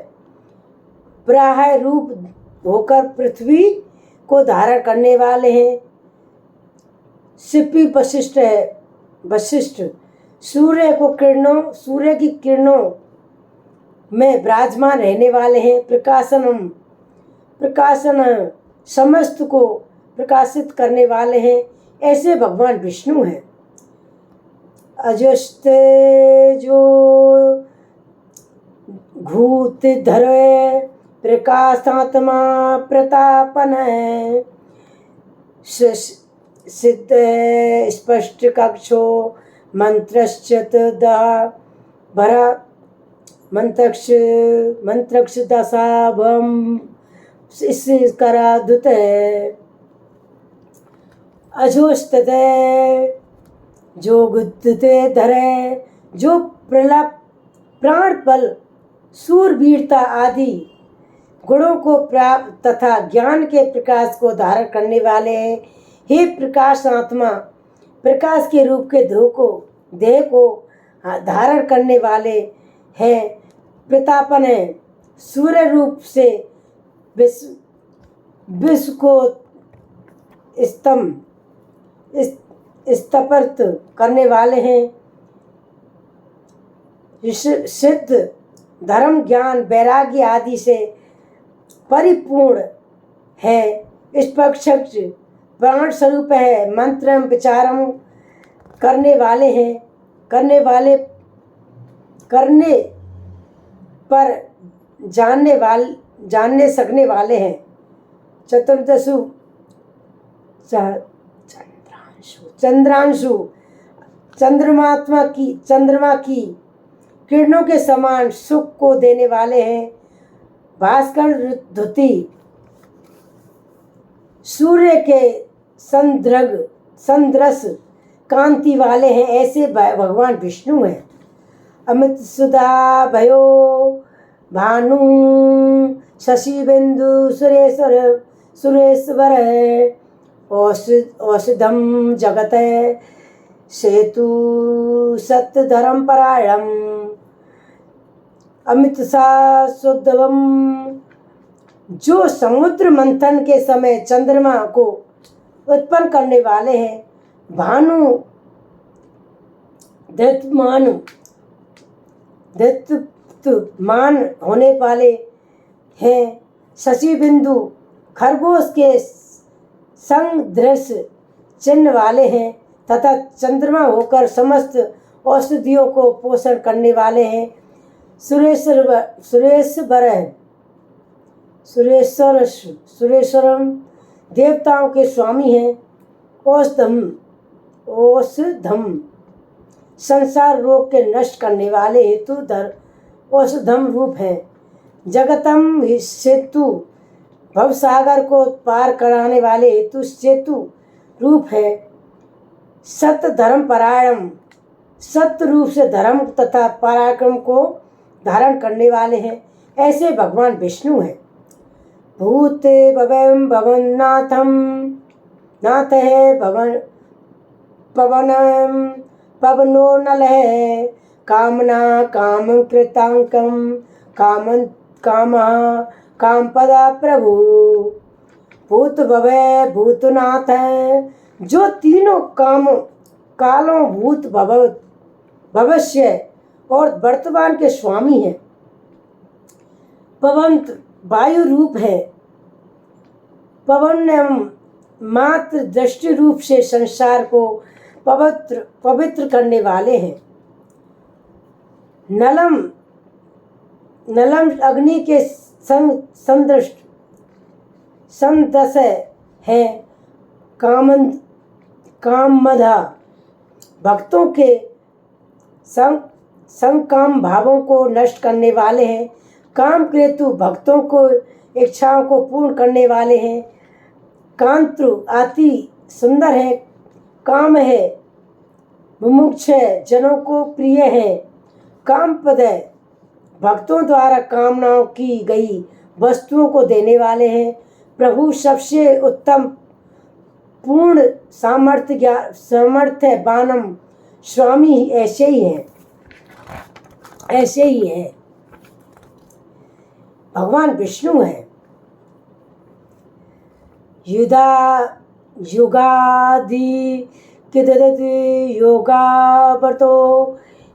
प्राय रूप होकर पृथ्वी को धारण करने वाले हैं। सिप्पी वशिष्ठ सूर्य की किरणों में विराजमान रहने वाले हैं। प्रकाशन समस्त को प्रकाशित करने वाले हैं, ऐसे भगवान विष्णु हैं। अजस्ते जो घूत धरे प्रकाशात्मा प्रतापन है। सिद्ध स्पष्ट कक्षो मंत्रक्ष दशाभम कराधुत है। अजोस्तते जो गुद्धते धरे, जो प्राण बल सूरवीरता आदि गुणों को प्राप्त तथा ज्ञान के प्रकाश को धारण करने वाले हैं। हे प्रकाश आत्मा, प्रकाश के रूप के देह को धारण करने वाले हैं। प्रतापन है, सूर्य रूप से विश्व को स्तंभित करने वाले हैं। सिद्ध धर्म ज्ञान वैराग्य आदि से परिपूर्ण है। स्पष्ट प्राण स्वरूप है। मंत्र विचारम करने पर जानने सकने वाले हैं। चंद्रमा की किरणों के समान सुख को देने वाले हैं। भास्कर धुति सूर्य के संदृश कांति वाले हैं, ऐसे भगवान विष्णु हैं। अमित सुधा भयो भानु शशि बिंदु सुरेश्वर है। औषधम जगत है सेतु सत्य धर्म परायणम। अमित सा शुद्धवम, जो समुद्र मंथन के समय चंद्रमा को उत्पन्न करने वाले हैं। भानु दैत्यमान होने वाले हैं। शशि बिंदु खरगोश के संदृश चिन्ह वाले हैं तथा चंद्रमा होकर समस्त औषधियों को पोषण करने वाले हैं। सुरेश्वरम देवताओं के स्वामी हैं। औषधम संसार रोग के नष्ट करने वाले हेतु औषधम रूप है। जगतम सेतु भवसागर को पार कराने वाले हेतु सेतु रूप है। सत्य धर्म परायणम, सत्य रूप से धर्म तथा पराक्रम को धारण करने वाले हैं, ऐसे भगवान विष्णु हैं। भूते भवम भवन्नाथम, नाथ है पवनो नल है। कामना काम कृतांकम कामपदा प्रभु। भूत भवे भूतनाथ है, जो तीनों कालों भूत भविष्य और वर्तमान के स्वामी हैं। पवन वायु रूप है। पवन मात्र दृष्टि रूप से संसार को पवित्र करने वाले हैं। नलम अग्नि के संदृश है। कामदा भक्तों के संकाम भावों को नष्ट करने वाले हैं। काम क्रेतु भक्तों को इच्छाओं को पूर्ण करने वाले हैं। कांत्रु अति सुंदर है। काम है, मुमुक्ष है, जनों को प्रिय है। कामपद भक्तों द्वारा कामनाओं की गई वस्तुओं को देने वाले हैं। प्रभु सबसे उत्तम पूर्ण सामर्थ्य बानम स्वामी ऐसे ही हैं, ऐसे ही हैं। भगवान विष्णु हैं। युगादि किददति योगावर्तो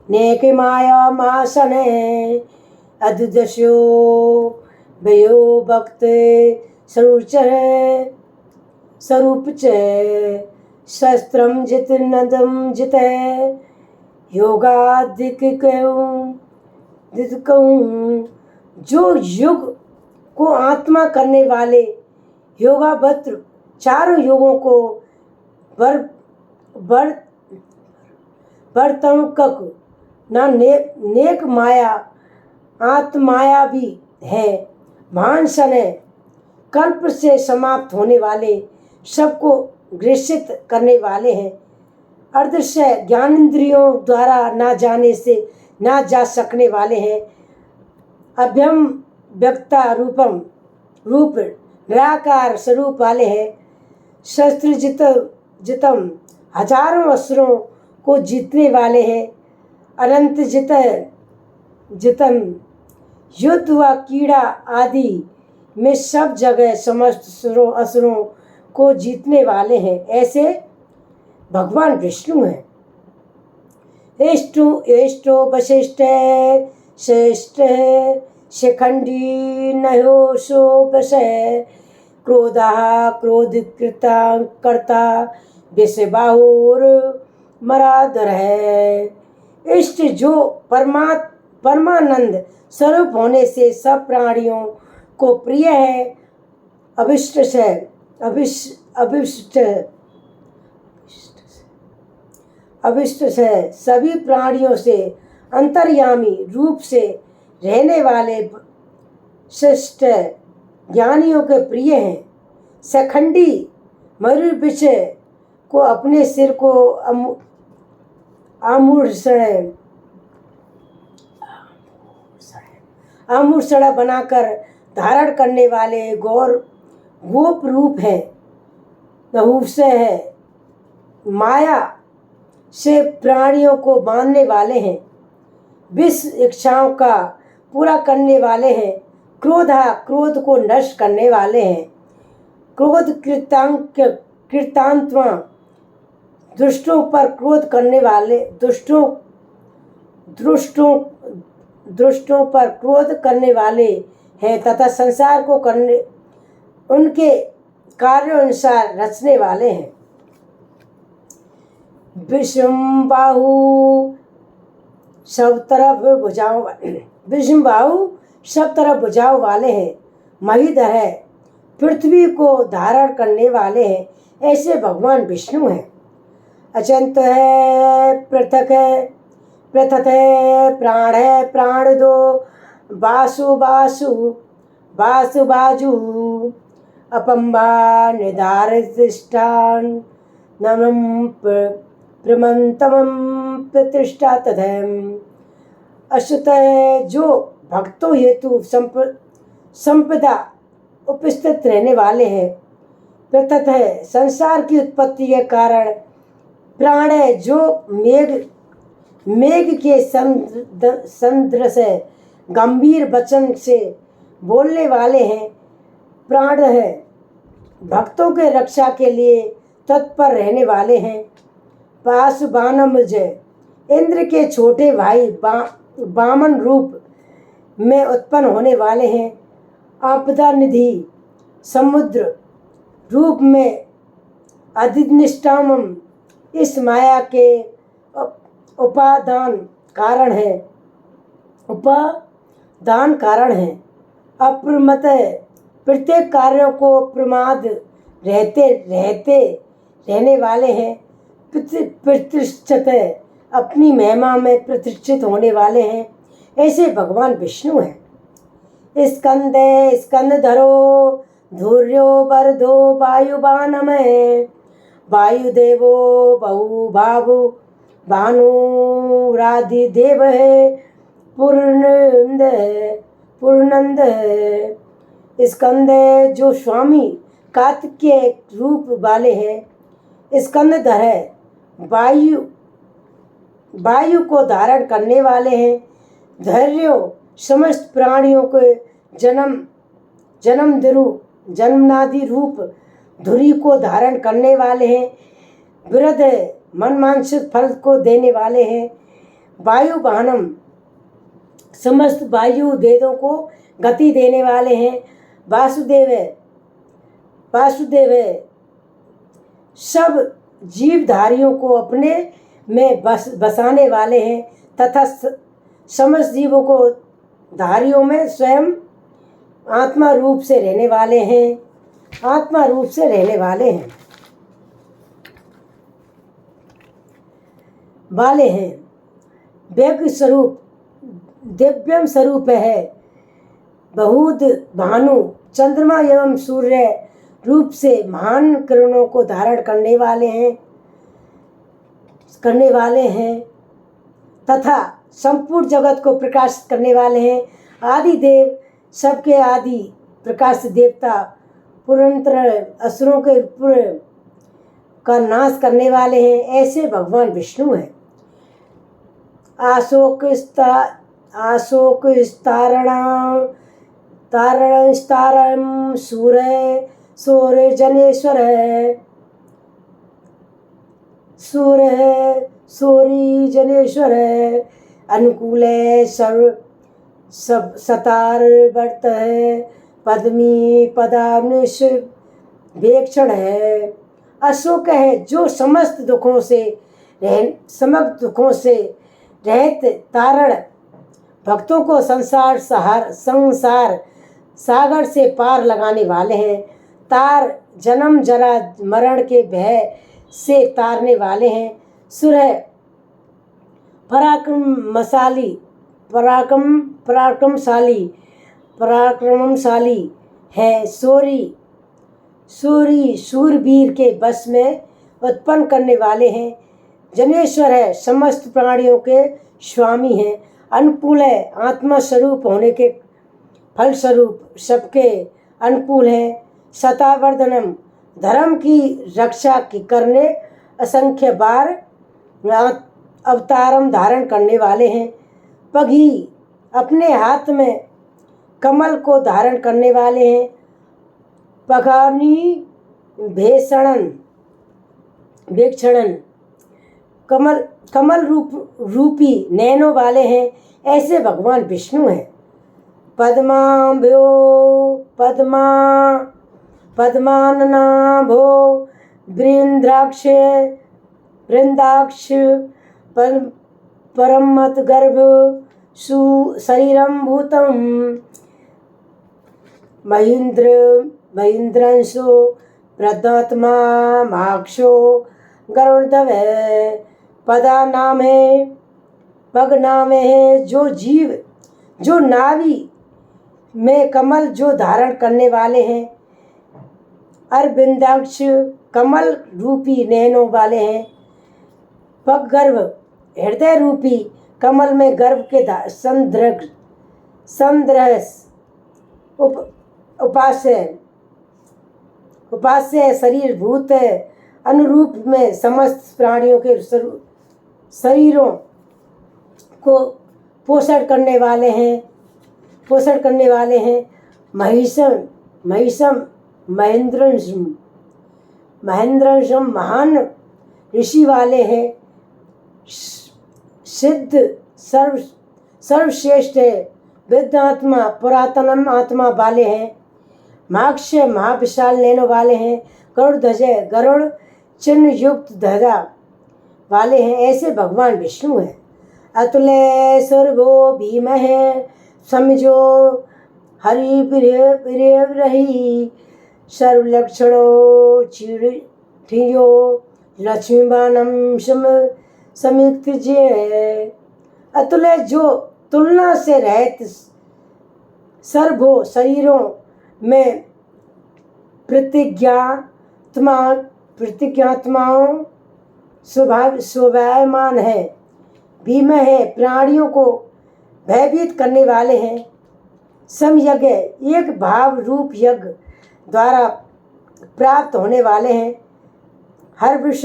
नेके माया मासने अदुदस्यो भयो भक्ते स्वरूप च शस्त्रम जित नदम जित योगादिक जो युग को आत्मा करने वाले योगावत्र चारों युगों को वर्तमकक न नेक माया आत्माया भी है। महान समय कल्प से समाप्त होने वाले सबको ग्रसित करने वाले हैं। अदृश्य ज्ञानेंद्रियों द्वारा ना जाने से ना जा सकने वाले हैं। अभ्यम व्यक्ता रूप निराकार स्वरूप वाले हैं। शस्त्र जितम हजारों असुरों को जीतने वाले हैं। अनंत जितम युद्ध व कीड़ा आदि में सब जगह समस्त असुरों को जीतने वाले हैं। ऐसे भगवान विष्णु हैं। एष्टो वशिष्ठ श्रेष्ठ शिखंडी नयोशो वशय क्रोधा क्रोधकृता कर्ता विषबाहुर मराधर है। इष्ट जो परमानंद स्वरूप होने से सब प्राणियों को प्रिय है। अभिष्ट से सभी प्राणियों से अंतर्यामी रूप से रहने वाले श्रेष्ठ ज्ञानियों के प्रिय हैं। सखंडी मयूर विषय को अपने सिर को आमूर्षण बनाकर धारण करने वाले गोप रूप है। नहुष है। माया से प्राणियों को बांधने वाले हैं। विष इच्छाओं का पूरा करने वाले हैं। क्रोध को नष्ट करने वाले हैं। क्रोध कृतांतमा दुष्टों पर क्रोध करने वाले दुष्टों पर क्रोध करने वाले हैं तथा संसार को करने उनके कार्यों अनुसार रचने वाले हैं। विषमबाहु सब तरफ भुजाओं वाले हैं। महीधर है। पृथ्वी को धारण करने वाले हैं। ऐसे भगवान विष्णु हैं। अचंत है। पृथक है प्राण है। प्राण दो बासु बाजू अपम्बा निर्धारिष्ठान नमम प्रमंतमं प्रतिष्ठा तथम। अश्रुत है जो भक्तों हेतु संपदा उपस्थित रहने वाले हैं। पृथक है संसार की उत्पत्ति के कारण। प्राण है जो मेघ के सदृश गंभीर वचन से बोलने वाले हैं। प्राण है भक्तों के रक्षा के लिए तत्पर रहने वाले हैं। पाशुबानमुज इंद्र के छोटे भाई वामन रूप में उत्पन्न होने वाले हैं। आपदा निधि समुद्र रूप में अधिनिष्ठाम इस माया के उपादान कारण है। अप्रमत प्रत्येक कार्यों को प्रमाद रहने वाले हैं। प्रतिष्ठित अपनी महिमा में प्रतिष्ठित होने वाले हैं। ऐसे भगवान विष्णु हैं। स्कंदधरो धूर्यो वरदो वायुबानमय वायुदेवो बहुभावु भानुराधिदेव है। पूर्णनंद है। स्कंद जो स्वामी कार्तिकेय रूप वाले हैं। स्कंदधर है, वायु को धारण करने वाले हैं। धैर्यो समस्त प्राणियों के जन्मनादि रूप धुरी को धारण करने वाले हैं। वृद्ध मनमांसिक फल को देने वाले हैं। वायु वाहनम समस्त वायु वेदों को गति देने वाले हैं। वासुदेव सब जीवधारियों को अपने में बसाने वाले हैं तथा समस्त जीवों को धारियों में स्वयं आत्मा रूप से रहने वाले हैं। व्यग्र स्वरूप दिव्यम स्वरूप है। बहुत भानु चंद्रमा एवं सूर्य रूप से महान किरणों को धारण करने वाले हैं संपूर्ण जगत को प्रकाशित करने वाले हैं। आदि देव सबके आदि प्रकाश देवता पुरंतर असुरों के पुर का नाश करने वाले हैं। ऐसे भगवान विष्णु हैं। तारणं सूर्यजनेश्वर अनुकूले सतार वर्त है। पद्मी पदानुष वेक्षण है। अशोक है जो समस्त दुखों से रहित तारण भक्तों को संसार सागर से पार लगाने वाले हैं। तार जन्म जरा मरण के भय से तारने वाले हैं। सूर्य पराक्रमशाली है। सूरी शूरवीर के बस में उत्पन्न करने वाले हैं। जनेश्वर है समस्त प्राणियों के स्वामी हैं। अनुकूल है आत्मा स्वरूप होने के फलस्वरूप सबके अनुकूल है। शतावर्धनम धर्म की रक्षा करने असंख्य बार अवतारम धारण करने वाले हैं। पगी अपने हाथ में कमल को धारण करने वाले हैं। पगानी भेक्षणन कमल रूपी नैनों वाले हैं। ऐसे भगवान विष्णु हैं। पद्माननाभो वृंदाक्ष परमत गर्भ शरीरम भूतम महेंद्रंशो प्रदात्मा माक्षो गरुड़धव है। पग नाम है जो नाभि में कमल जो धारण करने वाले हैं। अरविंदाक्ष कमल रूपी नैनों वाले हैं। पग गर्भ हृदय रूपी कमल में गर्भ के उपास्य शरीर भूत है। अनुरूप में समस्त प्राणियों के शरीरों को पोषण करने वाले हैं। महिषम महेंद्रंशम महान ऋषि वाले हैं। सिद्ध सर्वश्रेष्ठ है। विद्यात्मा पुरातनम आत्मा वाले हैं। माक्ष महाविशाल नैनों वाले हैं। गरुड़ ध्वज गरुड़ चिन्ह युक्त ध्वजा वाले हैं। ऐसे भगवान विष्णु हैं। अतुल्य सर्वो भीम है समझो हरि प्रिय रही। सर्वलक्षणों चिड़ियो लक्ष्मीबानम समिक्त जय। अतुल्य जो तुलना से रहित सर्वो शरीरों में प्रतिज्ञात्माओं स्वभावमान है। भीम है प्राणियों को भयभीत करने वाले हैं। समयज्ञ एक भाव रूप यज्ञ द्वारा प्राप्त होने वाले हैं। हर वर्ष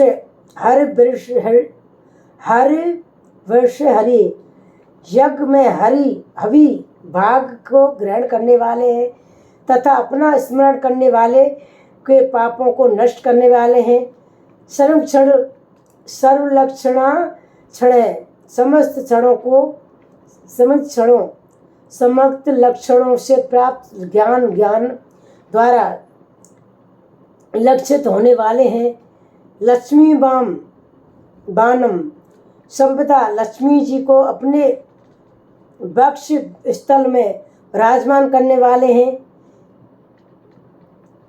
हरि यज्ञ में हवि भाग को ग्रहण करने वाले हैं तथा अपना स्मरण करने वाले के पापों को नष्ट करने वाले हैं। सर्वलक्षणा क्षण समस्त लक्षणों से प्राप्त ज्ञान द्वारा लक्षित होने वाले हैं। लक्ष्मी बानम संपदा लक्ष्मी जी को अपने वक्ष स्थल में विराजमान करने वाले हैं।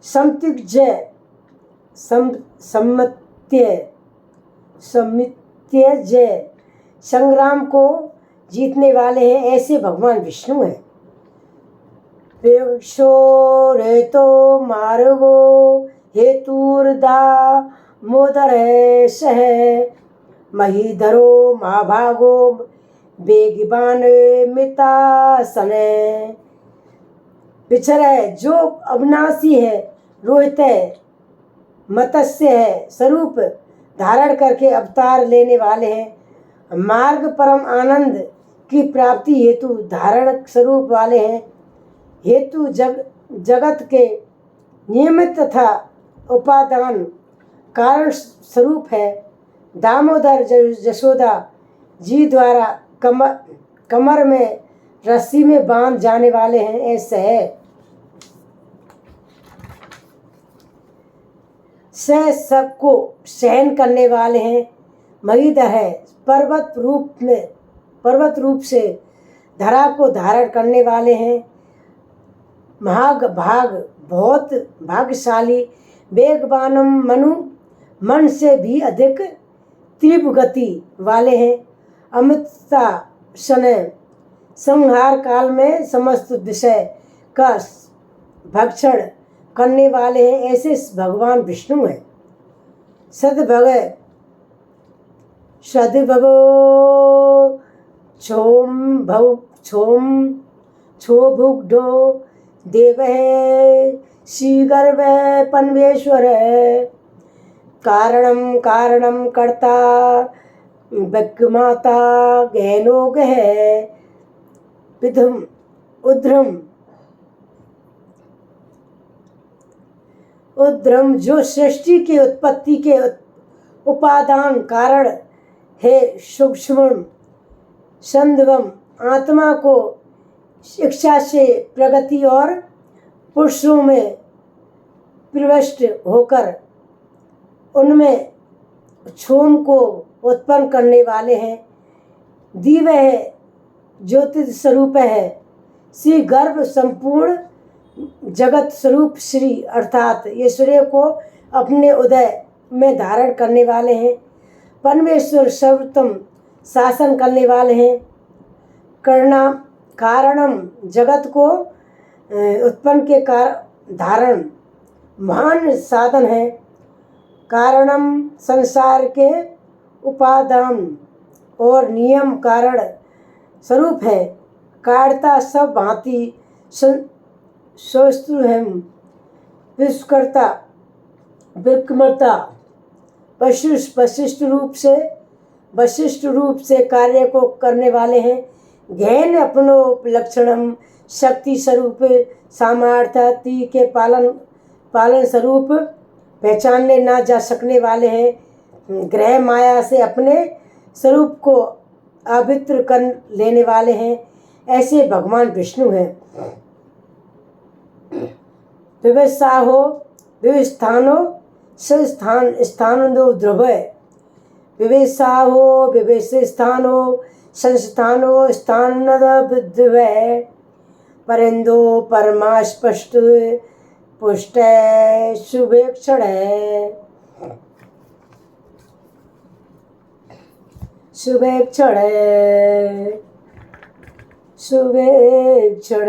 सम्मित्य जय संग्राम को जीतने वाले हैं, ऐसे भगवान विष्णु हैं। विवक्षो रेतो मार्गो हेतुर्दा मोदर सह महीधरो महाभागो बेगिबान मितासन। पिछर है जो अविनाशी है, रोहित है, मत्स्य है, स्वरूप धारण करके अवतार लेने वाले हैं। मार्ग परम आनंद की प्राप्ति हेतु धारण स्वरूप वाले हैं। हेतु जगत के नियमित तथा उपादान कारण स्वरूप है। दामोदर यशोदा जी द्वारा कमर में रस्सी में बांध जाने वाले हैं, ऐसे है। सबको सहन करने वाले हैं। महीधर है, पर्वत रूप से धरा को धारण करने वाले हैं। भाग बहुत भाग्यशाली, वेगवानम मन से भी अधिक तीव्र गति वाले हैं। अमृता शन संहार काल में समस्त विषय का भक्षण करने वाले हैं, ऐसे भगवान विष्णु हैं। सद्भगो क्षोभुग्धो देव श्रीगर्भ पन्वेश्वर कारणम कर्ता माता गहनोग है। विधम उद्रम जो सृष्टि की उत्पत्ति के उपादान कारण है। सूक्ष्म संधवम आत्मा को शिक्षा से प्रगति और पुरुषों में प्रविष्ट होकर उनमें क्षोम को उत्पन्न करने वाले हैं। दिव्य है, ज्योतिष स्वरूप है। श्री गर्भ संपूर्ण जगत स्वरूप श्री अर्थात ईश्वरीय को अपने उदय में धारण करने वाले हैं। परमेश्वर सर्वोत्तम शासन करने वाले हैं। कारणम जगत को उत्पन्न के धारण महान साधन है। कारणम संसार के उपादान और नियम कारण स्वरूप है। कारणता सब भांति शोस्तु विश्वकर्ता विक्रमता वशिष्ठ रूप से कार्य को करने वाले हैं। गहन अपनोपलक्षणम शक्ति स्वरूप सामर्थ्य के पालन स्वरूप पहचानने ना जा सकने वाले हैं। ग्रह माया से अपने स्वरूप को अभित्र कर लेने वाले हैं, ऐसे भगवान विष्णु हैं। विवस्थाहो विवस्थानो स्थानो ध्रुव। विवेशाहो विवेशस्थानो संस्थानो स्थानद विद्व। परिंदो परमास्पष्ट पुष्ट शुभेक्षण शुभेक्षण शुभेक्षण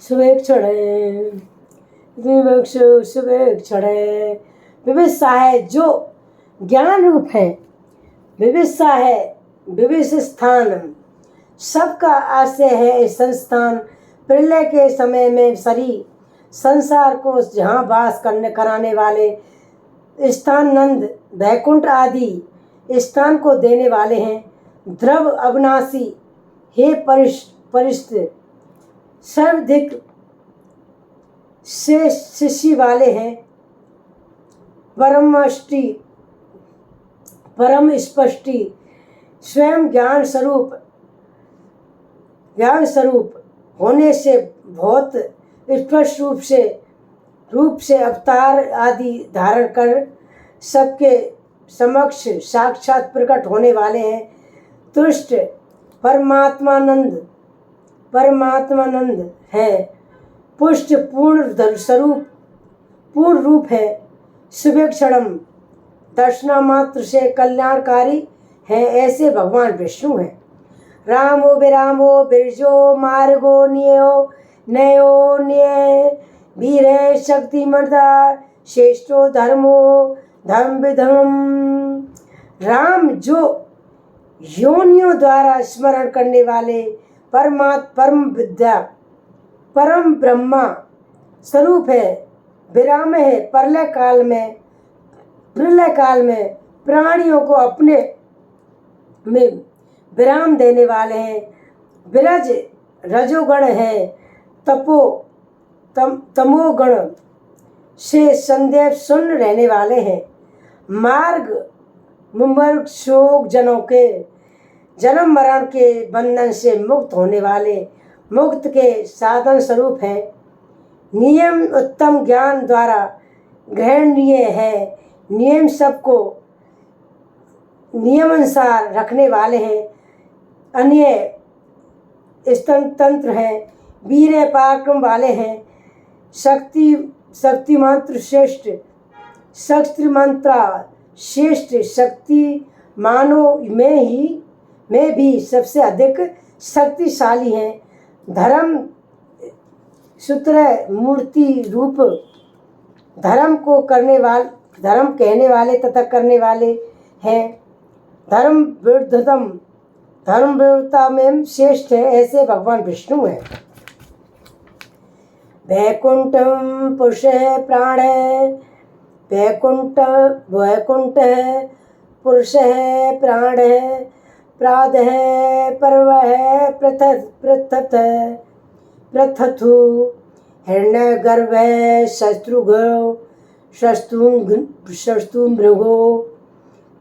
शुभेक्षण विवक्ष शुभेक्षण। विविशा है जो ज्ञान रूप है। विविशा है विविश स्थान, सबका आश्रय है। संस्थान प्रलय के समय में संसार को जहाँ वास करने कराने वाले स्थान नंद वैकुंठ आदि स्थान को देने वाले हैं। ध्रुव अविनाशी हे परिष्ठ सर्वाधिक से शिष्य वाले हैं। परम स्पष्टि स्वयं ज्ञान स्वरूप होने से बहुत स्पष्ट रूप से अवतार आदि धारण कर सबके समक्ष साक्षात प्रकट होने वाले हैं। तुष्ट परमात्मानंद है। पुष्ट पूर्ण रूप है। शुभेक्षणम दर्शनामात्र से कल्याणकारी है। ऐसे भगवान विष्णु हैं। रामो विरामो बिरजो मार्गो नयो न्याय वीर शक्तिमता श्रेष्ठो धर्म विधम। राम जो योनियों द्वारा स्मरण करने वाले परम ब्रह्मा स्वरूप है। विराम है। प्रलय काल में प्राणियों को अपने में विराम देने वाले हैं। विरज रजोगण है। तमोगण से संदेह सुन रहने वाले हैं। मार्ग मुमुक्षु जनों के जन्म मरण के बंधन से मुक्त होने वाले मुक्त के साधन स्वरूप हैं। नियम उत्तम ज्ञान द्वारा ग्रहणीय है। नियम सबको नियमानुसार रखने वाले हैं। अन्य तंत्र हैं। वीर पराक्रम वाले हैं। शक्ति मंत्र श्रेष्ठ शक्ति मानव में भी सबसे अधिक शक्तिशाली हैं। धर्म सूत्र मूर्ति रूप धर्म कहने वाले तथा करने वाले हैं। धर्म विरुद्धता में श्रेष्ठ है। ऐसे भगवान विष्णु हैं। वैकुंठम पुरुष है प्राण है। वैकुंठ है पुरुष है प्राण है प्राद है पर्व है प्रथथु हिरण्य गर्भ है शस्तु मृगो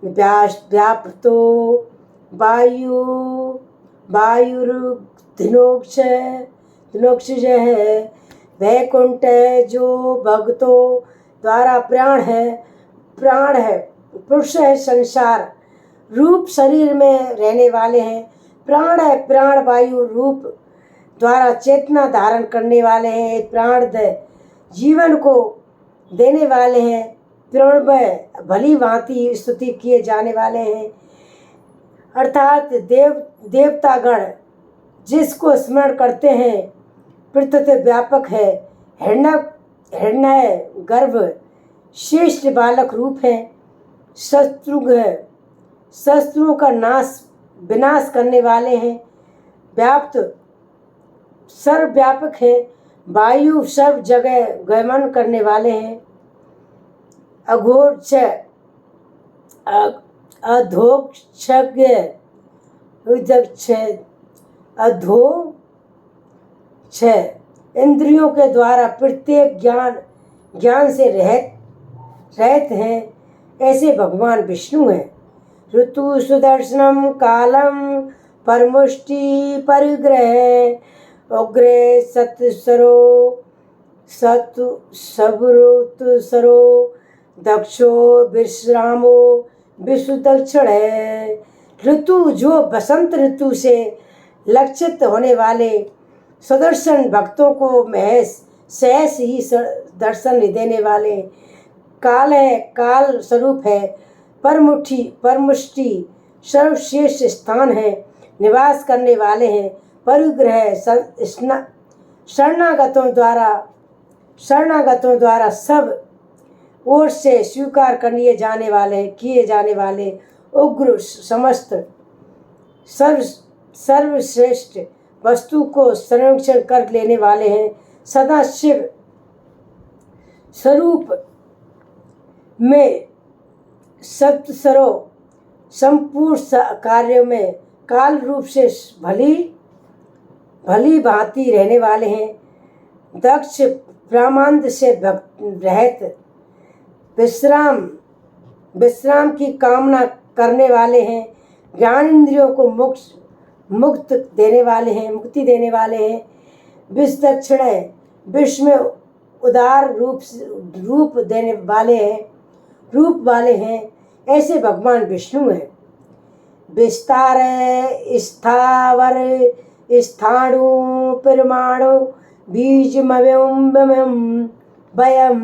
व्याप्तो वायुर्धिनोक्ष है। वैकुंठ है जो भक्तों द्वारा प्राण है पुरुष है संसार रूप शरीर में रहने वाले हैं। प्राण है प्राण वायु रूप द्वारा चेतना धारण करने वाले हैं। प्राण जीवन को देने वाले हैं। प्रणव भली भांति स्तुति किए जाने वाले हैं। अर्थात देवतागण जिसको स्मरण करते हैं पृथ्वी व्यापक है। हिरण्य गर्भ श्रेष्ठ बालक रूप है। शत्रुओं का विनाश करने वाले हैं। व्याप्त सर्वव्यापक है। वायु सर्व जगह गमन करने वाले हैं। इंद्रियों के द्वारा प्रत्येक ज्ञान से रहते हैं। ऐसे भगवान विष्णु हैं। ऋतु सुदर्शनम कालम परमुष्टि परिग्रह उग्रे सबरुतसरो दक्षो विश्रामो विश्व दक्षिण है। ऋतु जो बसंत ऋतु से लक्षित होने वाले सुदर्शन भक्तों को सहस ही दर्शन देने वाले काल है काल स्वरूप है। परमुष्टि सर्वश्रेष्ठ स्थान है। निवास करने वाले हैं। परिग्रह शरणागतों द्वारा सब ओर से स्वीकार किए जाने वाले उग्र समस्त सर्वश्रेष्ठ वस्तु को संरक्षण कर लेने वाले हैं। सदा शिव स्वरूप में सप्तसरो संपूर्ण कार्यों में काल रूप से भली भली भांति रहने वाले हैं। दक्ष ब्रह्मांड से रहत विश्राम की कामना करने वाले हैं। ज्ञान इंद्रियों को मुक्ति देने वाले हैं। विस्तक्षण विश्व में उदार रूप देने वाले हैं। ऐसे भगवान विष्णु हैं। विस्तार स्थावर स्थाणु परमाणु बीजमव्यम वयम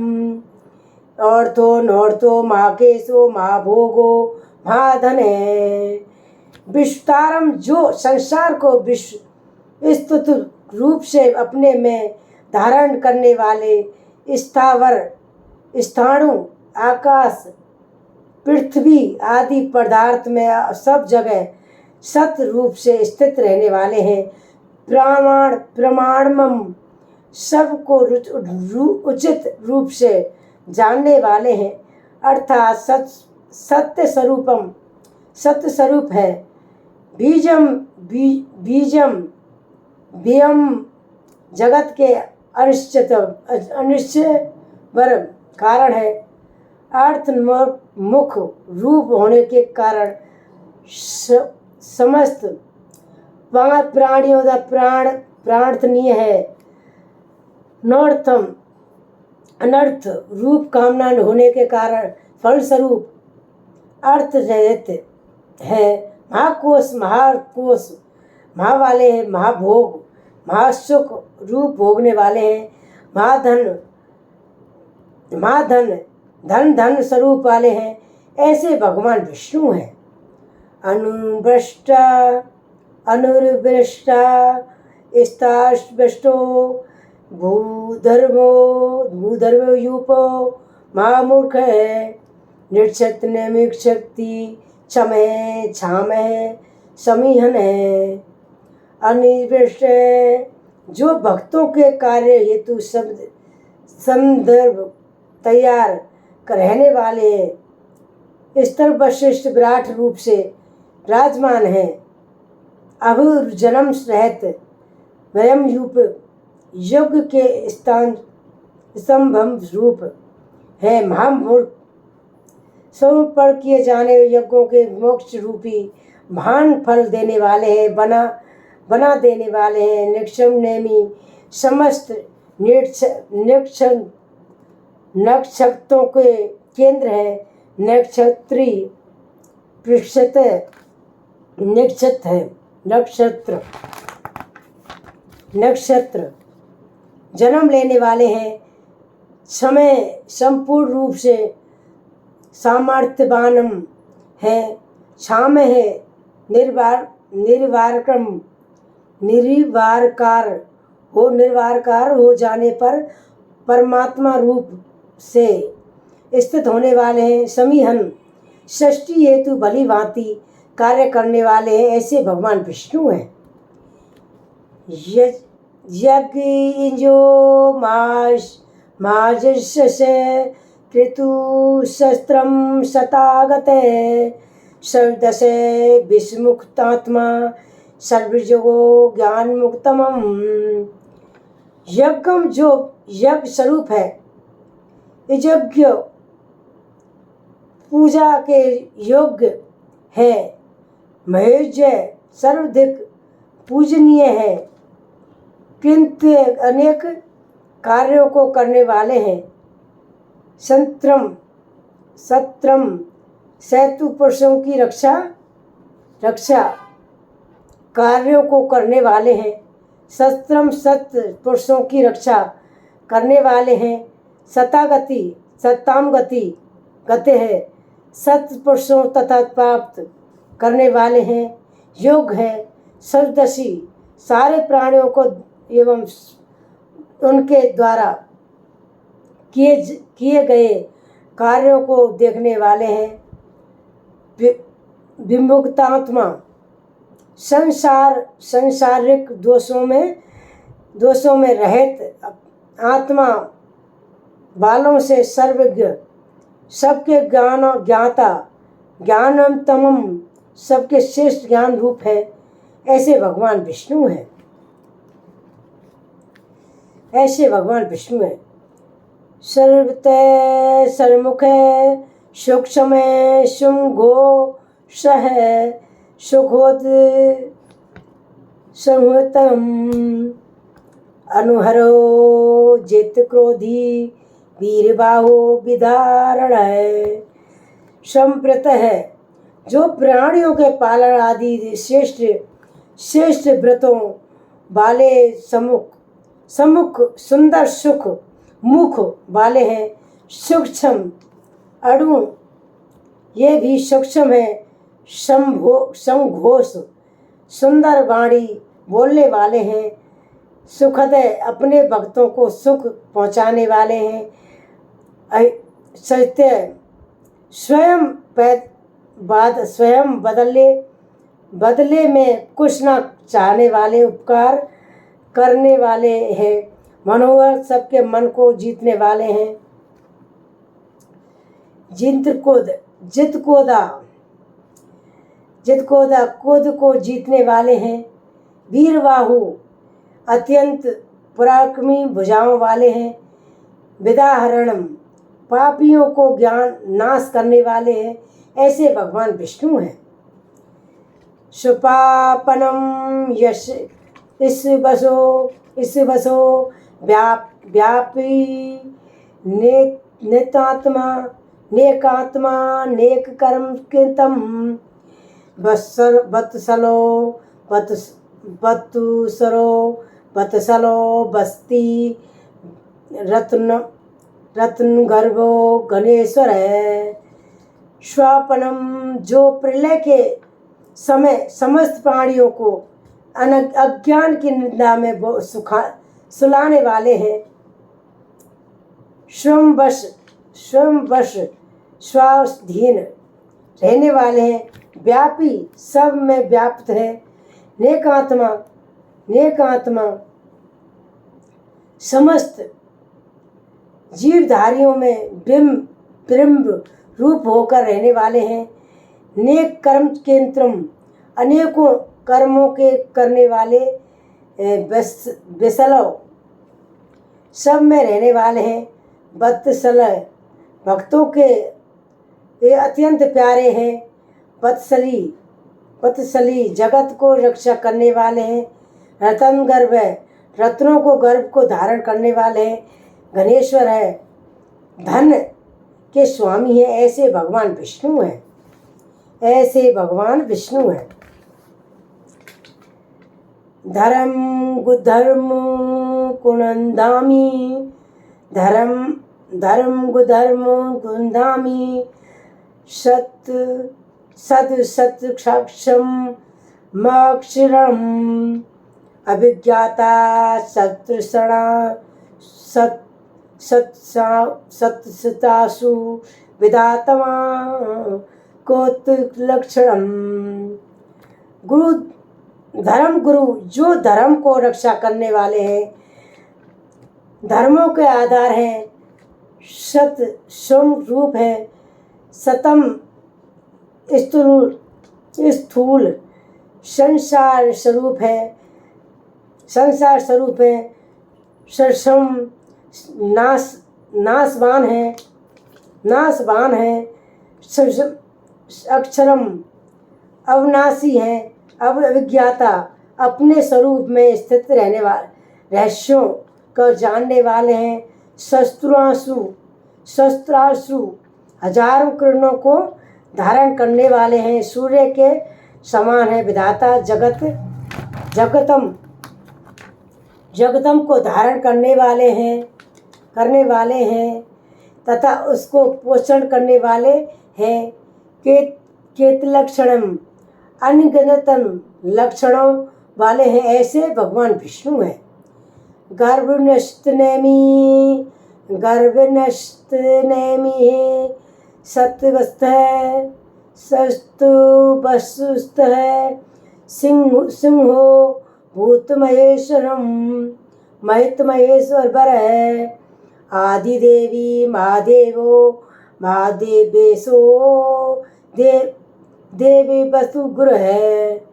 और्थो नोर्थो महाकेशो महाभोगो महाधन है। विस्तारम जो संसार को विस्तृत रूप से अपने में धारण करने वाले, स्थावर स्थाणु आकाश पृथ्वी आदि पदार्थ में सब जगह सत रूप से स्थित रहने वाले हैं। प्रमाणमम सबको उचित रूप से जानने वाले हैं, अर्थात सत्य स्वरूप है। बीजम जगत के अनिश्चय कारण है। अर्थ मुख रूप होने के कारण समस्त प्राणियों का प्रार्थनीय है। नॉर्थम अनर्थ रूप कामना होने के कारण फलस्वरूप अर्थ रहित है। महाकोश महा वाले हैं। महाभोग महासुख रूप भोगने वाले हैं। महाधन धन स्वरूप वाले हैं। ऐसे भगवान विष्णु हैं। अनुर्वृष्टा स्ताष्टो भूधर्मो यूपो महामूर्ख है। निक्षत शक्ति क्षमय छामय समीहन है। अनिर्वृष्ट जो भक्तों के कार्य हेतु शब्द संदर्भ तैयार रहने वाले स्तर वशिष्ठ विराट रूप से विराजमान है। अभूर जन्म रहत वयम यूप यज्ञ के स्थान संभव रूप है। महामूर्ख स्वरूप पर किए जाने यज्ञों के मोक्ष रूपी महान फल देने वाले हैं, बना देने वाले हैं। निक्षम नेमी समस्त नक्षत्रों के केंद्र है। नक्षत्र जन्म लेने वाले हैं। समय संपूर्ण रूप से सामर्थ्यवान है। क्षाम है निर्वारकार हो जाने पर परमात्मा रूप से स्थित होने वाले हैं। समीहन षष्ठी हेतु भली भांति कार्य करने वाले हैं। ऐसे भगवान विष्णु हैं। यज्ञो माजस्य कृतु शस्त्रम शतागते सर्वदशे विस्मुक्तात्मा सर्वजगो ज्ञान मुक्तमम। यज्ञम जो यज्ञ स्वरूप है। यज्ञ पूजा के योग्य है। महेज्य सर्वाधिक पूजनीय है, किंतु अनेक कार्यों को करने वाले हैं। सत्रम सैतु पुरुषों की रक्षा कार्यों को करने वाले हैं। सत्रम सत्य पुरुषों की रक्षा करने वाले हैं। सत्ताम गति है सत्य पुरुषों तथा प्राप्त करने वाले हैं। योग है सर्वदशी सारे प्राणियों को एवं उनके द्वारा किए गए कार्यों को देखने वाले हैं। विमुक्तात्मा संसारिक दोषों में रहित आत्मा बालों से सर्वज्ञ, सबके ज्ञाता, ज्ञानतमम, सबके श्रेष्ठ ज्ञान रूप है, ऐसे भगवान विष्णु है। ऐसे भगवान विष्णु है। सर्वतः सर्वमुखे सूक्ष्म शुंघो सह सुखोद संहतम अनुहरो जित क्रोधी वीरबाहो विधारण है। संप्रत है, जो प्राणियों के पालन आदि श्रेष्ठ श्रेष्ठ व्रतों वाले समुख सुंदर सुख मुख वाले हैं। सूक्ष्म अणु, ये भी सूक्ष्म है। संघोष, सुंदर वाणी बोलने वाले हैं। सुखद, अपने भक्तों को सुख पहुँचाने वाले हैं। सत्य, स्वयं बदले में कुछ न चाहने वाले, उपकार करने वाले हैं। मनोहर, सबके मन को जीतने वाले हैं। जितकोदा, क्रोध को जीतने वाले हैं। वीरबाहु, अत्यंत पराक्रमी भुजाओं वाले हैं। विदाहरणम, पापियों को ज्ञान नाश करने वाले हैं, ऐसे भगवान विष्णु हैं। सुपापनम यश इस बसो व्यापी नेकात्मा नेक कर्म कृतम वत्सलो बस्ती रत्न गर्भो गणेश्वर है। स्वापनम, जो प्रलय के समय समस्त प्राणियों को अज्ञान की निंदा में सुलाने वाले हैं। स्वयंवश स्वाधीन रहने वाले हैं। व्यापी, सब में व्याप्त है। नेकात्मा, समस्त जीवधारियों में बिंब रूप होकर रहने वाले हैं। नेक कर्म केंद्रम, अनेकों कर्मों के करने वाले। वत्सलव, सब में रहने वाले हैं। वत्सल, भक्तों के ये अत्यंत प्यारे हैं। वत्सली, जगत को रक्षा करने वाले हैं। रतन गर्भ, रत्नों को गर्भ को धारण करने वाले हैं। गणेश्वर है, धन के स्वामी है, ऐसे भगवान विष्णु हैं। ऐसे भगवान विष्णु हैं। धर्म गुधर्म सत साक्षम मक्षरम अभिज्ञाता सत्रसणा सत्सतासु विदातमा कोत्लक्षणम। गुरु, जो धर्म को रक्षा करने वाले हैं, धर्मों के आधार हैं। सत सम रूप है। सतम स्थूल संसार स्वरूप है। सरसम नाशवान है। अक्षरम अविनाशी है। अविज्ञाता, अपने स्वरूप में स्थित रहने वाले, रहस्यों को जानने वाले हैं। शस्त्राशु हजारों किरणों को धारण करने वाले हैं। सूर्य के समान है। विधाता, जगतम को धारण करने वाले हैं तथा उसको पोषण करने वाले हैं। केतलक्षणम, अनगिनतन लक्षणों वाले हैं, ऐसे भगवान विष्णु हैं। गर्भनस्तनेमि सत्वस्त है। सस्तुवस्तुस्त है। सिंहो भूतमहेश्वरम महितमहेश्वर बर है। आदिदेवी महादेवो महादेवेशो देव देवी वसु गुरु है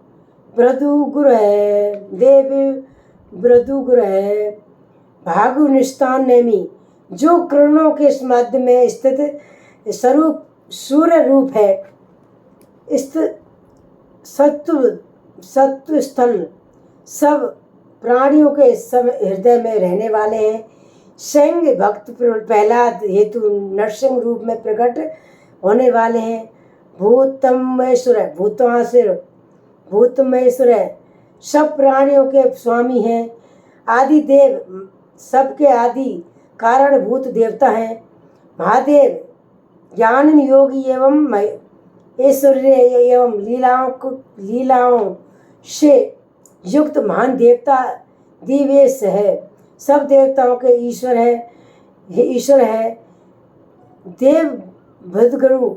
ब्रदु गुरु है देवी ब्रदु गुरु है। भागु निष्ठान नेमी जो किरणों के इस मध्य में स्थित स्वरूप सूर्य रूप है, सत्व स्थल सब प्राणियों के सब हृदय में रहने वाले हैं। सिंह भक्त प्रहलाद हेतु नरसिंह रूप में प्रकट होने वाले हैं। भूतम महेश्वर है, सब प्राणियों के स्वामी हैं। आदि देव सबके आदि कारणभूत देवता हैं। महादेव ज्ञान योगी एवं ऐश्वर्य एवं लीलाओं से युक्त महान देवता दिवेश है। सब देवताओं के ईश्वर है। देव भद्रगुरु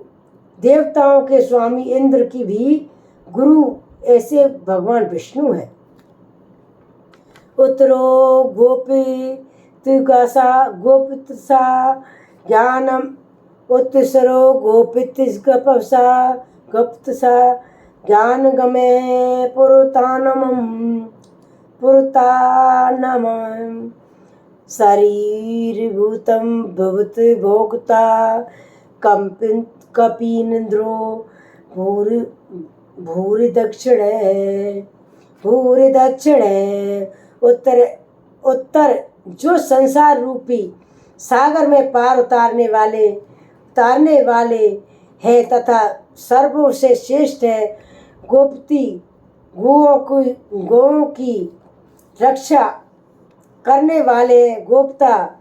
देवताओं के स्वामी इंद्र की भी गुरु ऐसे भगवान विष्णु है। उत्तरो गोपितसा ज्ञानम उत्तसरो गुप्तसा ज्ञान गमे पुरतानम शरीर भूतम भवत भोक्ता कपीन्द्रो भूरि दक्षिण उत्तर जो संसार रूपी सागर में पार उतारने वाले है तथा सर्वों से श्रेष्ठ है। गोओं की रक्षा करने वाले गोप्ता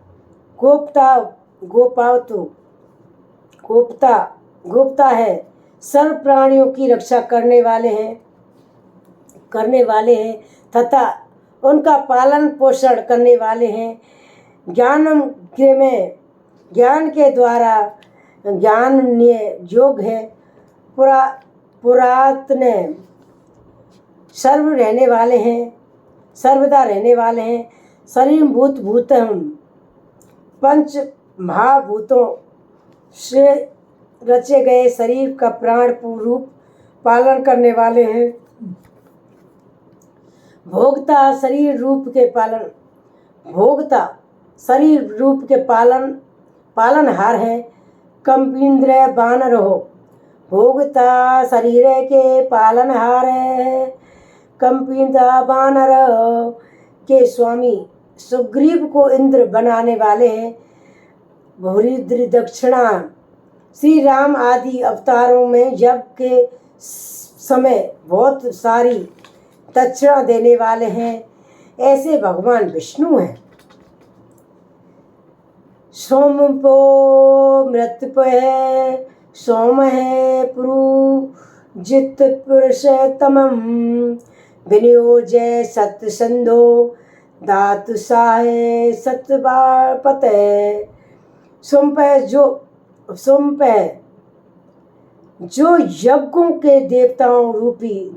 है। सर्व प्राणियों की रक्षा करने वाले हैं तथा उनका पालन पोषण करने वाले हैं। ज्ञान के द्वारा ज्ञाननीय योग है। पुरातन सर्वदा रहने वाले हैं। शरीर भूतम पंच महाभूतों से रचे गए शरीर का प्राण रूप पालन करने वाले हैं। भोक्ता शरीर रूप के पालनहार है। कंपीन्द्र बानर हो भोक्ता शरीर के पालनहार है। कंपीन्द्र बानर के स्वामी सुग्रीव को इंद्र बनाने वाले हैं। भूरिद्र दक्षिणा श्री राम आदि अवतारों में यज्ञ के समय बहुत सारी दक्षिणा देने वाले हैं। ऐसे भगवान विष्णु हैं। सोमपो मृत्युप है सोम है पुरुजित पुरुषोत्तमं विनियोजय सत्संधो धातु साहे सत्पत है। सोमप जो यज्ञों के देवताओं रूपी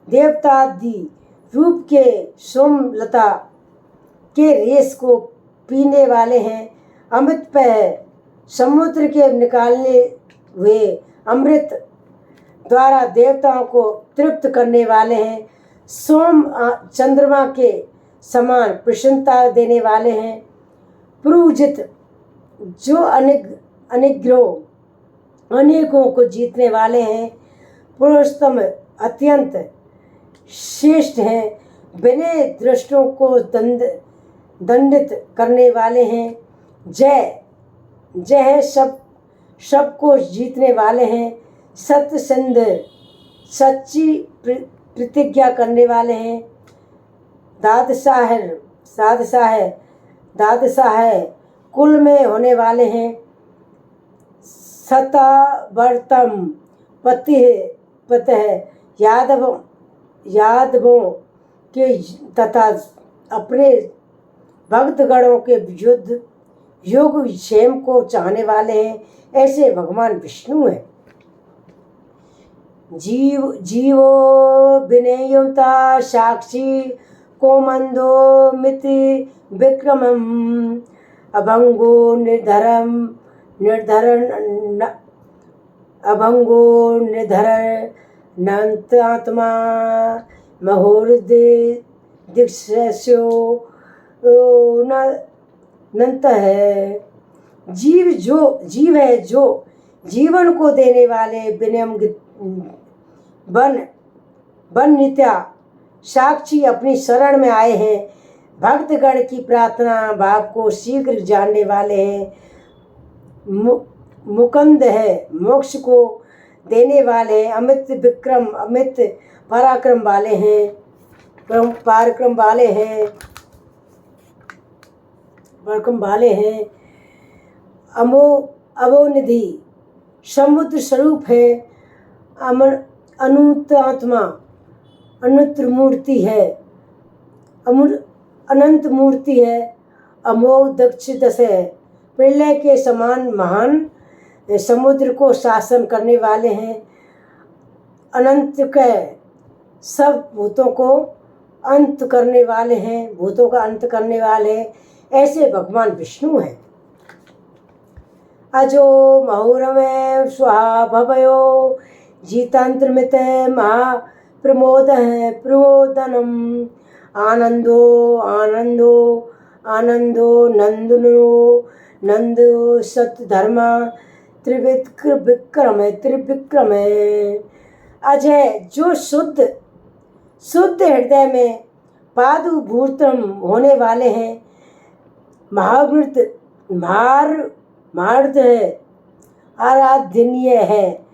देवतादि रूप के सोमलता के रेस को पीने वाले हैं। अमृत है समुद्र के निकालने हुए अमृत द्वारा देवताओं को तृप्त करने वाले हैं। सोम चंद्रमा के समान प्रसन्नता देने वाले हैं। पुरुजित जो अनेकों को जीतने वाले हैं। पुरुषोत्तम अत्यंत श्रेष्ठ हैं। विनय दृष्टों को दंडित करने वाले हैं। जय है सबको जीतने वाले हैं। सत्यसंध सच्ची प्रतिज्ञा करने वाले हैं। दादशाह कुल में होने वाले हैं। सतावर्तम पत है यादवों के तथा अपने भक्तगणों के योग क्षेम को चाहने वाले हैं। ऐसे भगवान विष्णु हैं। जीवो विनययुता साक्षी कोमंदो मिति विक्रमम अभंगो निर्धरम निर्धरण अभंगो निर्धर नंतात्मा महोर्दिक्षो नंत है। जीव है जो जीवन को देने वाले विनम्र बन नित्या साक्षी अपनी शरण में आए हैं। भक्तगण की प्रार्थना भाव को शीघ्र जानने वाले हैं। मुकुंद है मोक्ष को देने वाले हैं। अमित विक्रम अमित पराक्रम वाले हैं। पराक्रम वाले हैं। अवोनिधि समुद्र स्वरूप है। अमर अनंत आत्मा अनंत मूर्ति है। अनंत मूर्ति है। अमोघ दक्ष दश है। प्रलय के समान महान समुद्र को शासन करने वाले हैं। अनंत के सब भूतों को अंत करने वाले हैं। भूतों का अंत करने वाले ऐसे भगवान विष्णु हैं। अजो महुरमे स्वाहा भवयो जीतांत्रमित महाप्रमोद है। प्रमोदनम आनंदो आनंदो आनंदो नंदनो नंदो सतधर्मा त्रिविक्रम है। अजय जो शुद्ध हृदय में पादुभूतम होने वाले हैं। महावृत मार्द है। आराधनीय है।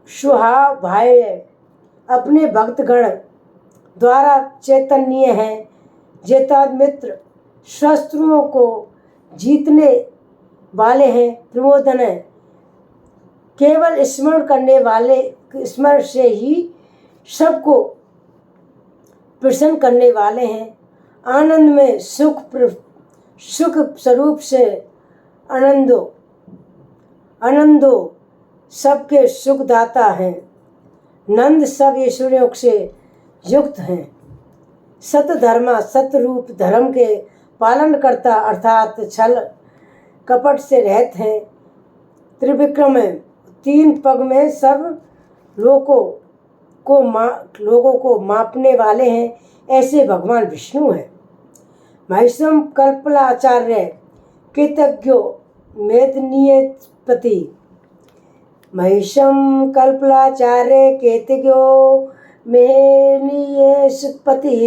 स्वभाव अपने भक्तगण द्वारा चैतन्य है। जेता मित्र शत्रुओं को जीतने वाले हैं। प्रमोदन है केवल स्मरण से ही सबको प्रसन्न करने वाले हैं। आनंद में सुख स्वरूप से आनंदो सबके सुखदाता हैं। नंद सब ऐश्वर्यों से युक्त हैं। सतधर्मा सतरूप धर्म के पालन करता अर्थात छल कपट से रहित हैं। त्रिविक्रम तीन पग में सब लोगों को मापने वाले हैं। ऐसे भगवान विष्णु हैं। महिषम कल्पलाचार्य कृतज्ञो मेदनीयपति। महिषम कल्पलाचार्य कृतज्ञो मेदनीयपति।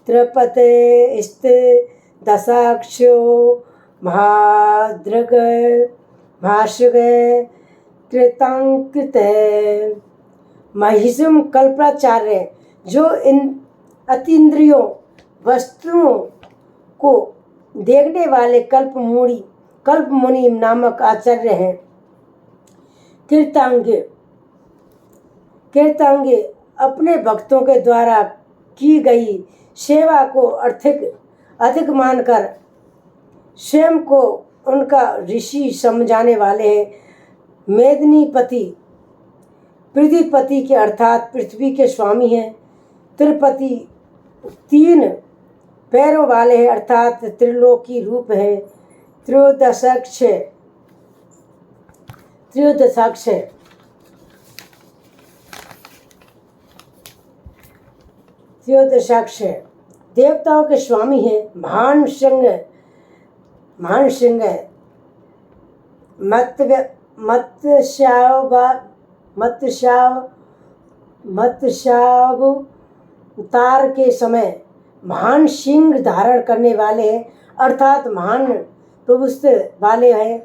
त्रिपते दशाक्षो महाद्रग भाष्य कृतांकित है। महिषम कल्पाचार्य जो इन अतीन्द्रियों वस्तुओं को देखने वाले कल्पमुनि नामक आचार्य हैं। कीर्तांगे अपने भक्तों के द्वारा की गई सेवा को अधिक मानकर स्वयं को उनका ऋषि समझाने वाले हैं। मेदिनीपति पृथ्वीपति के अर्थात पृथ्वी के स्वामी हैं। त्रिपति तीन पैरों वाले हैं अर्थात त्रिलोकी रूप है। त्रयोदशाक्ष देवताओं के स्वामी हैं। महान सिंह मत्स्यावतार के समय महान सिंह धारण करने वाले हैं अर्थात महान प्रभुत्व वाले हैं।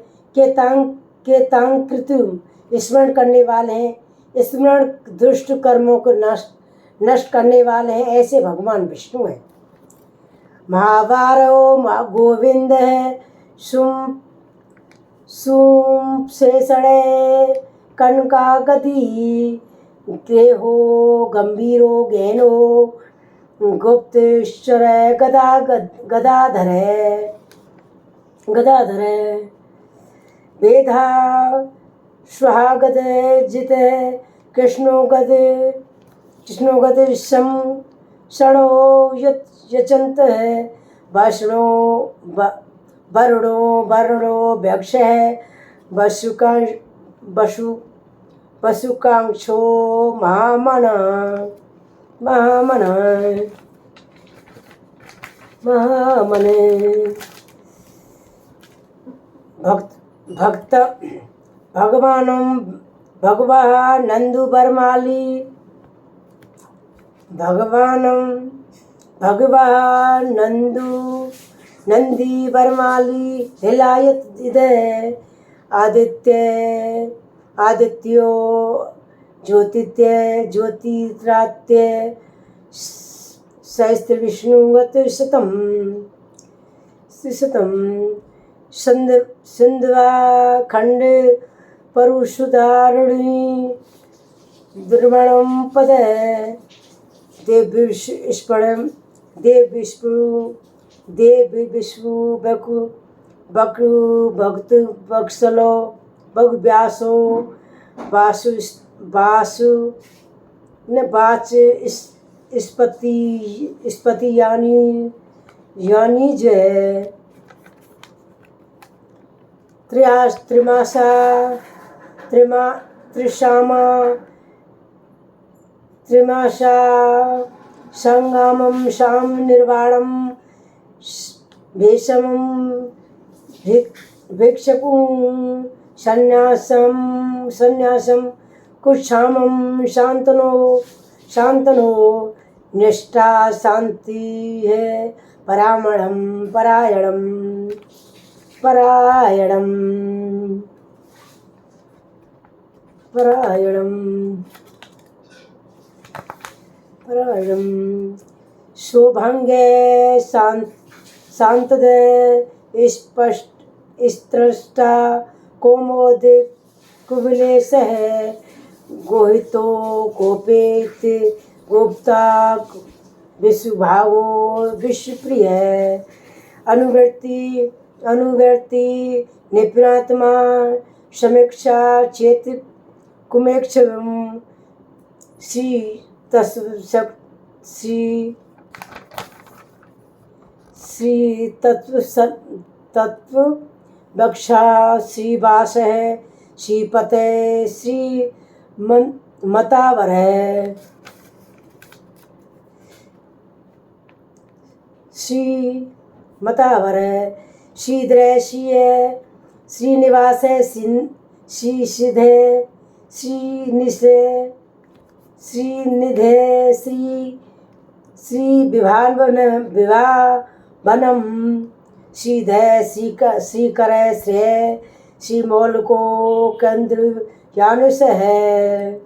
केतांकृत स्मरण करने वाले हैं। स्मरण दुष्ट कर्मों को नष्ट करने वाले हैं। ऐसे भगवान विष्णु हैं। महावारो गोविंद है। शेषणे कनकागति ग्रेहो गंभीरो गहनो गुप्तेश्वर गदाधर वेधा स्वागत जित कृष्णोगत सम षणो यचंत है वष्णो वर्णो भक्ष है वसुकांक्षो महामन महामन महामन भक्त भगवान नंदु बरमाली भगवान नंदी बरमाली हिलायत इदय आदित्यो ज्योतिरात्य सहस्त्र विष्णुवत शतम सिंधवा खंड परुषुदारुणी दुर्मणम पद देव विष्णु बकु भक्त बक्सलो बग व्यासो वासु न बाच स्पति यानी जय त्रिमासा संगमम शाम निर्वाणम भीषमम भिक्षपुं संन्यासम कुक्षामम शांतनो निष्ठा शांति है परायणम शोभंगे शांतदे स्पष्ट स्त्रष्टा कोमोद कुबलेश है गोहितो गोपेत गोप्ता विश्वभावो विश्वप्रिय अनुवर्ती निपुणात्मा समीक्षा चेत कुमेक्ष श्री तत्व बक्षा श्रीवास है श्रीपते श्री मतावर है श्रीधृषि है श्रीनिवास है श्री सिधे श्रीनिधे श्री विवाहवनम श्रीधय श्रीकर श्रेय श्री मौलको केंद्र यानुष है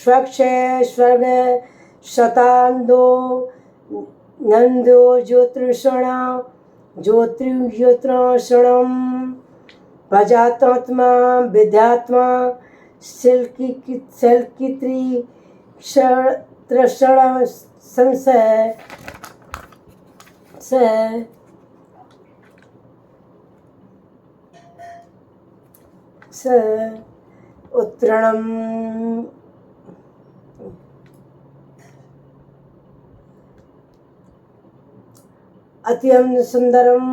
स्वच्छ स्वर्ग शतांदो नंदो ज्योतिर्षणम भजात्मा विद्यात्मा शल्कित्री क्षण संशय उत्तरणम अत्यंत सुंदरम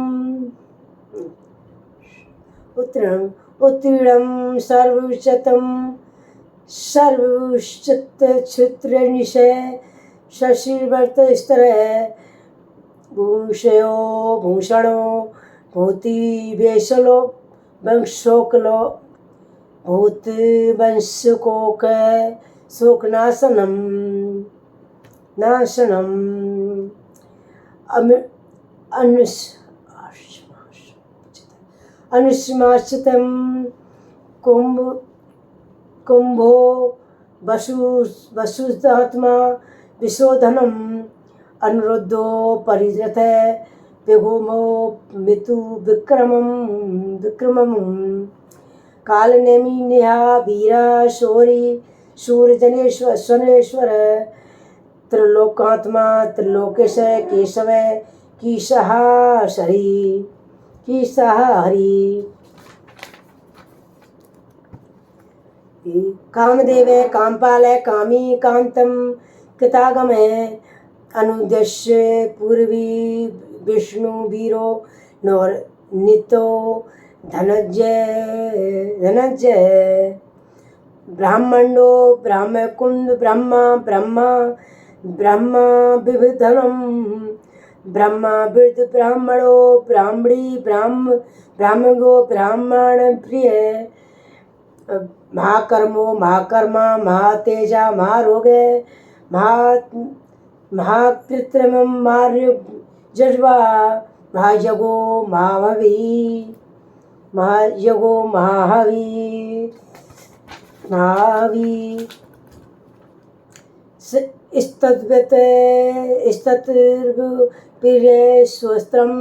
उत्तीर्णम सर्वोच्चत क्षुत्र निशय शशिवर्त स्तर भूषयो भूषणो भूति वेशलो वंशोकलो भूत वंशकोक शोकनाशनम अनुश्माश्चितम कुंभो वसुधात्मा विशोधनम अनुरुद्धो परिजत विभूमो मितु विक्रमम कालनेमी नेहा वीरा शौरी शूरजनेश्वर स्वनेश्वर त्रिलोकात्मा त्रिलोकेश केशव कीशहा हरि कामदेवे कामपाले कामी कांतम कृतागमे अनुद्देश्य पूर्वी विष्णु वीरो नौर नितो धनंजय ब्राह्मणो ब्राह्मकुंद ब्रह्म विविधनम ब्रह्मा विद ब्राह्मणो ब्राह्मणी ब्राह्मणो ब्राह्मण प्रिय महाकर्मो महाकर्मा महातेजा महारोगे महाकृत्रिमं महाजज्वा महायगो महाहवी स्तुतिर्प्रिय स्वस्त्रम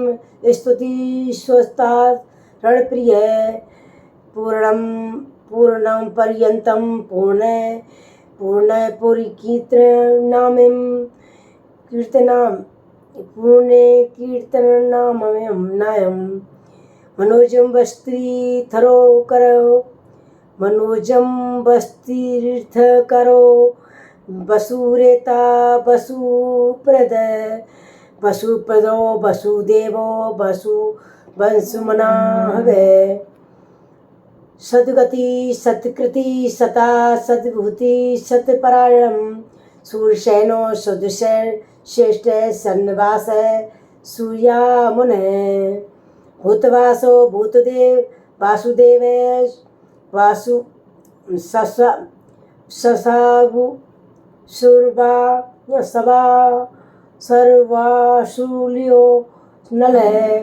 स्तुति स्वस्तारणप्रिय पूर्णं पर्यन्तं पूर्णे कीर्तनामयं नायं मनोजं वस्त्रीथरो करो मनोजं वस्तीर्थ करो वसुरेता वसुप्रदो वसुदेवो वसुवंशुमना हवे सद्गति सत्कृति सता सद्भूति सत्परायणं सूर्यसेनो सदुश्रेष्ठ सन्निवास सूर्या मुने भूतवासो भूतदेव वासुदेव वासु ससावु सुरवा सवा सर्वाशूल्यो नलय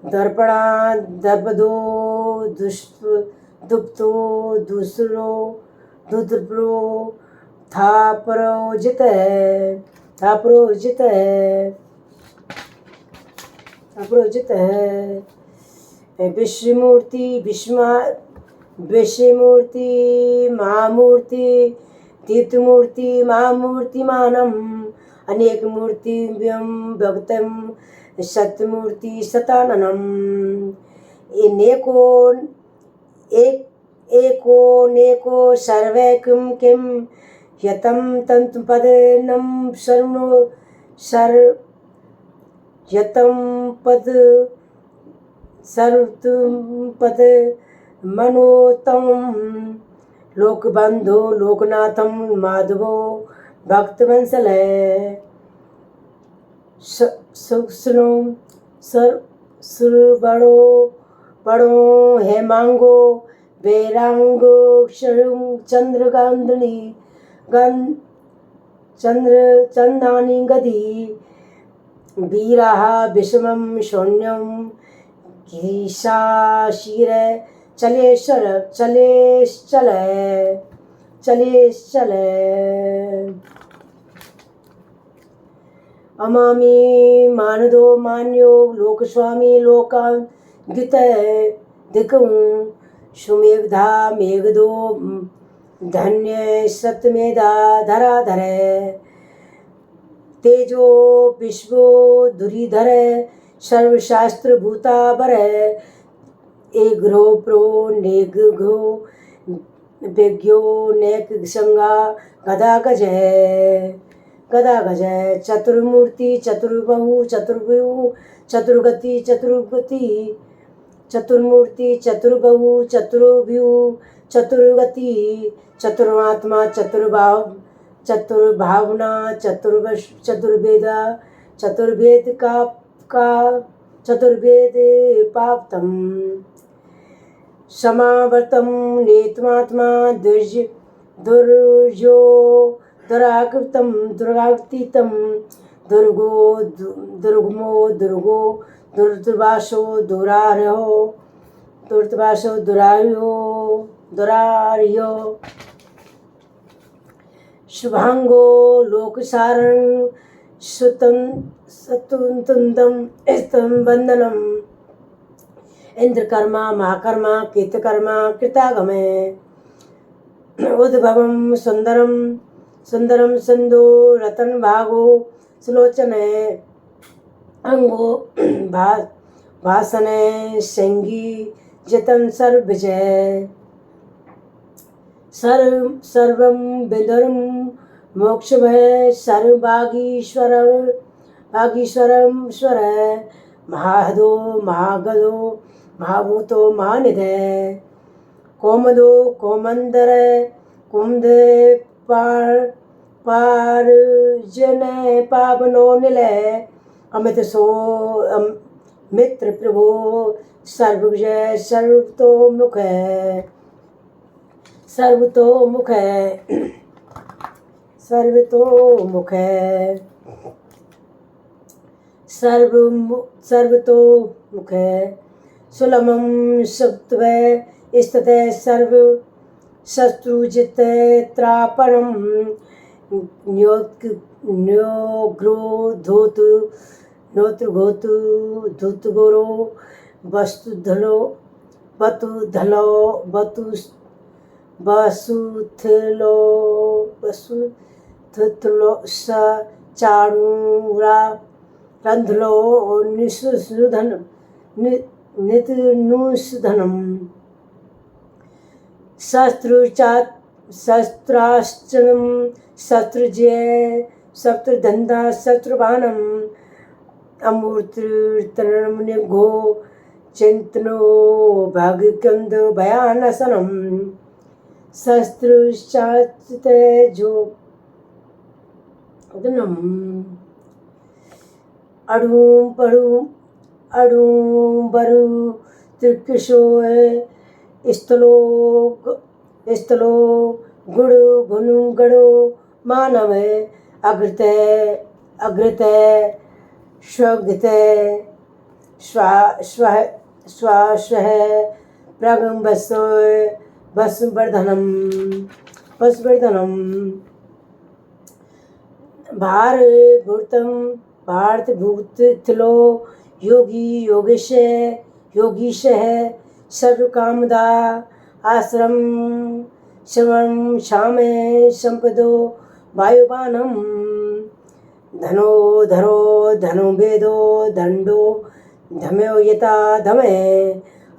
दर्पणा दर्पदो दुप्तो दूसरो दुद्रो थापरोजित है विश्वमूर्ति महामूर्ति तीर्थमूर्ति महामूर्तिमानम अनेक मूर्ति भक्तम सत्यमूर्ति सताननम एको नेको सर्वे किम यतं तंतुपदनं शरणो यतं पद सर्वपद मनोतम लोकबंधो लोकनाथम माधवो भक्तवंसल सुनो सुरबड़ो बड़ो हेमांगो वैरांगो चंद्रगांधनी चंदानी गदी वीराः विषमं शून्यं गीषाशीर चले अमामी मानदो मान्यो लोकस्वामी लोकांगित दिक्कु सुमेघधा मेघदो धन्य सतमेधा धराधर तेजो विश्वो धुरीधर सर्वशास्त्र भूताबर एग्रो प्रो नेग्रो विज्ञो नेक संगा गदा गज चतुर्मूर्ति चतुर्बाहु चतुर्व्यूह चतुर्गति चतुर्मूर्ति चतुर्बाहु चतुर्व्यूह चतुर्गति चतुर्मात्मा चतुर्भावना चतुर्वेद का चतुर्वेद पाप्तम समावर्तम नेत्मात्मा दुर्जो दुराकृतितम दुर्गमो दुर्वासो दुरार्यो शुभांगो लोकसारण सतुंतम वंदनम इंद्रकर्मा महाकर्मा कीर्तकर्मा कृतागमे उद्भवम सुंदरम संदो रतन भागो सुलोचन अंगो भाषण संगी जतन सर्वजय सर्वं विदुरं मोक्षभय सर्वभागीश्वरं ईश्वर महाहदो महागदो महाभूतो महानिधे कोमदो कोमंदर कुमदे पार्जन पावनो निलय अमित सो मित्र प्रभु सर्वविजय सर्वतोमुख है सर्वतोमुख है सर्वतोमुख है सुलभम सुप्तवै स्थिते सर्व शत्रुजित त्रापणम न्योग्रोधोतु नोत्रघोतु धुतगोरो वस्तुधलो वसुथलो स चाणूरा रंधलो नितनुषधनम शस्त्रास्त्रम शस्त्रजय शस्त्रधंधा शस्त्रबाणम अमूर्तिर्तरणम निघो चिंतनो भाग्यकंद भयानसनम शस्त्रशास्त्र जो अड़ू बरु त्रिकृशो स्थलो गुड़ भुनु गड़ो मानव अग्रत स्वगत स्वाश्व प्रगम्बस्वर्धनम भारतभूतलो योगीश सर्वकामदा आश्रम श्रवण श्यामे संपदो वायुबानम धनो वेदो दंडो धम्यो यथा धमे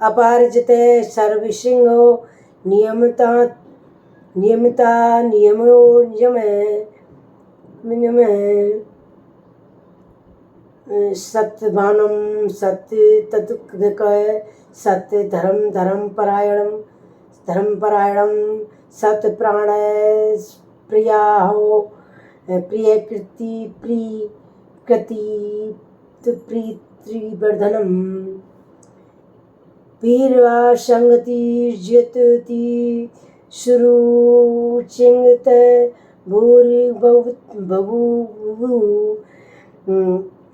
अपार्जते सर्वसिंहो नियमो नियमे सत्यवानम सत्य तत्कय सत्य धर्म परायणम सत्य प्राण प्रिया हो प्रिय प्रीतिवर्धनम वीरवा संगति ज्योति सुरुचिंगत भूरि बभू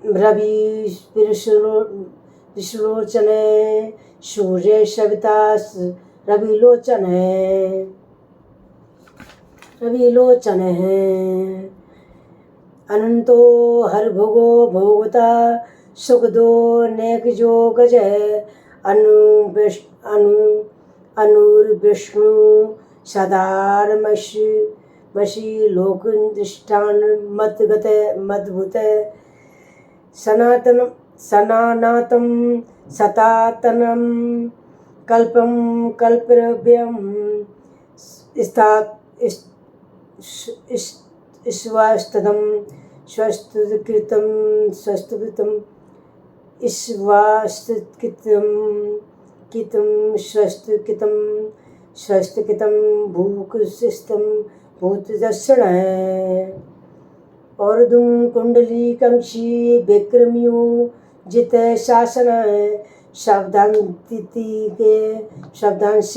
रवि विश्वलोचने सूर्य सविता रविलोचन है अनंतो हर भोगता सुखदो नेक जो गज अनुर्विष्णु सदार मशी लोक दृष्टान मद्भुत सनातनम सतातनम कल्पम कल्पव्यम स्वास्तदम स्वस्तकृतम स्वस्थकृतम भूक सिस्टम भूतदर्शन और दुम कुंडली कंक्षी विक्रमियों जित शासन शब्दांतिथि के शब्दांश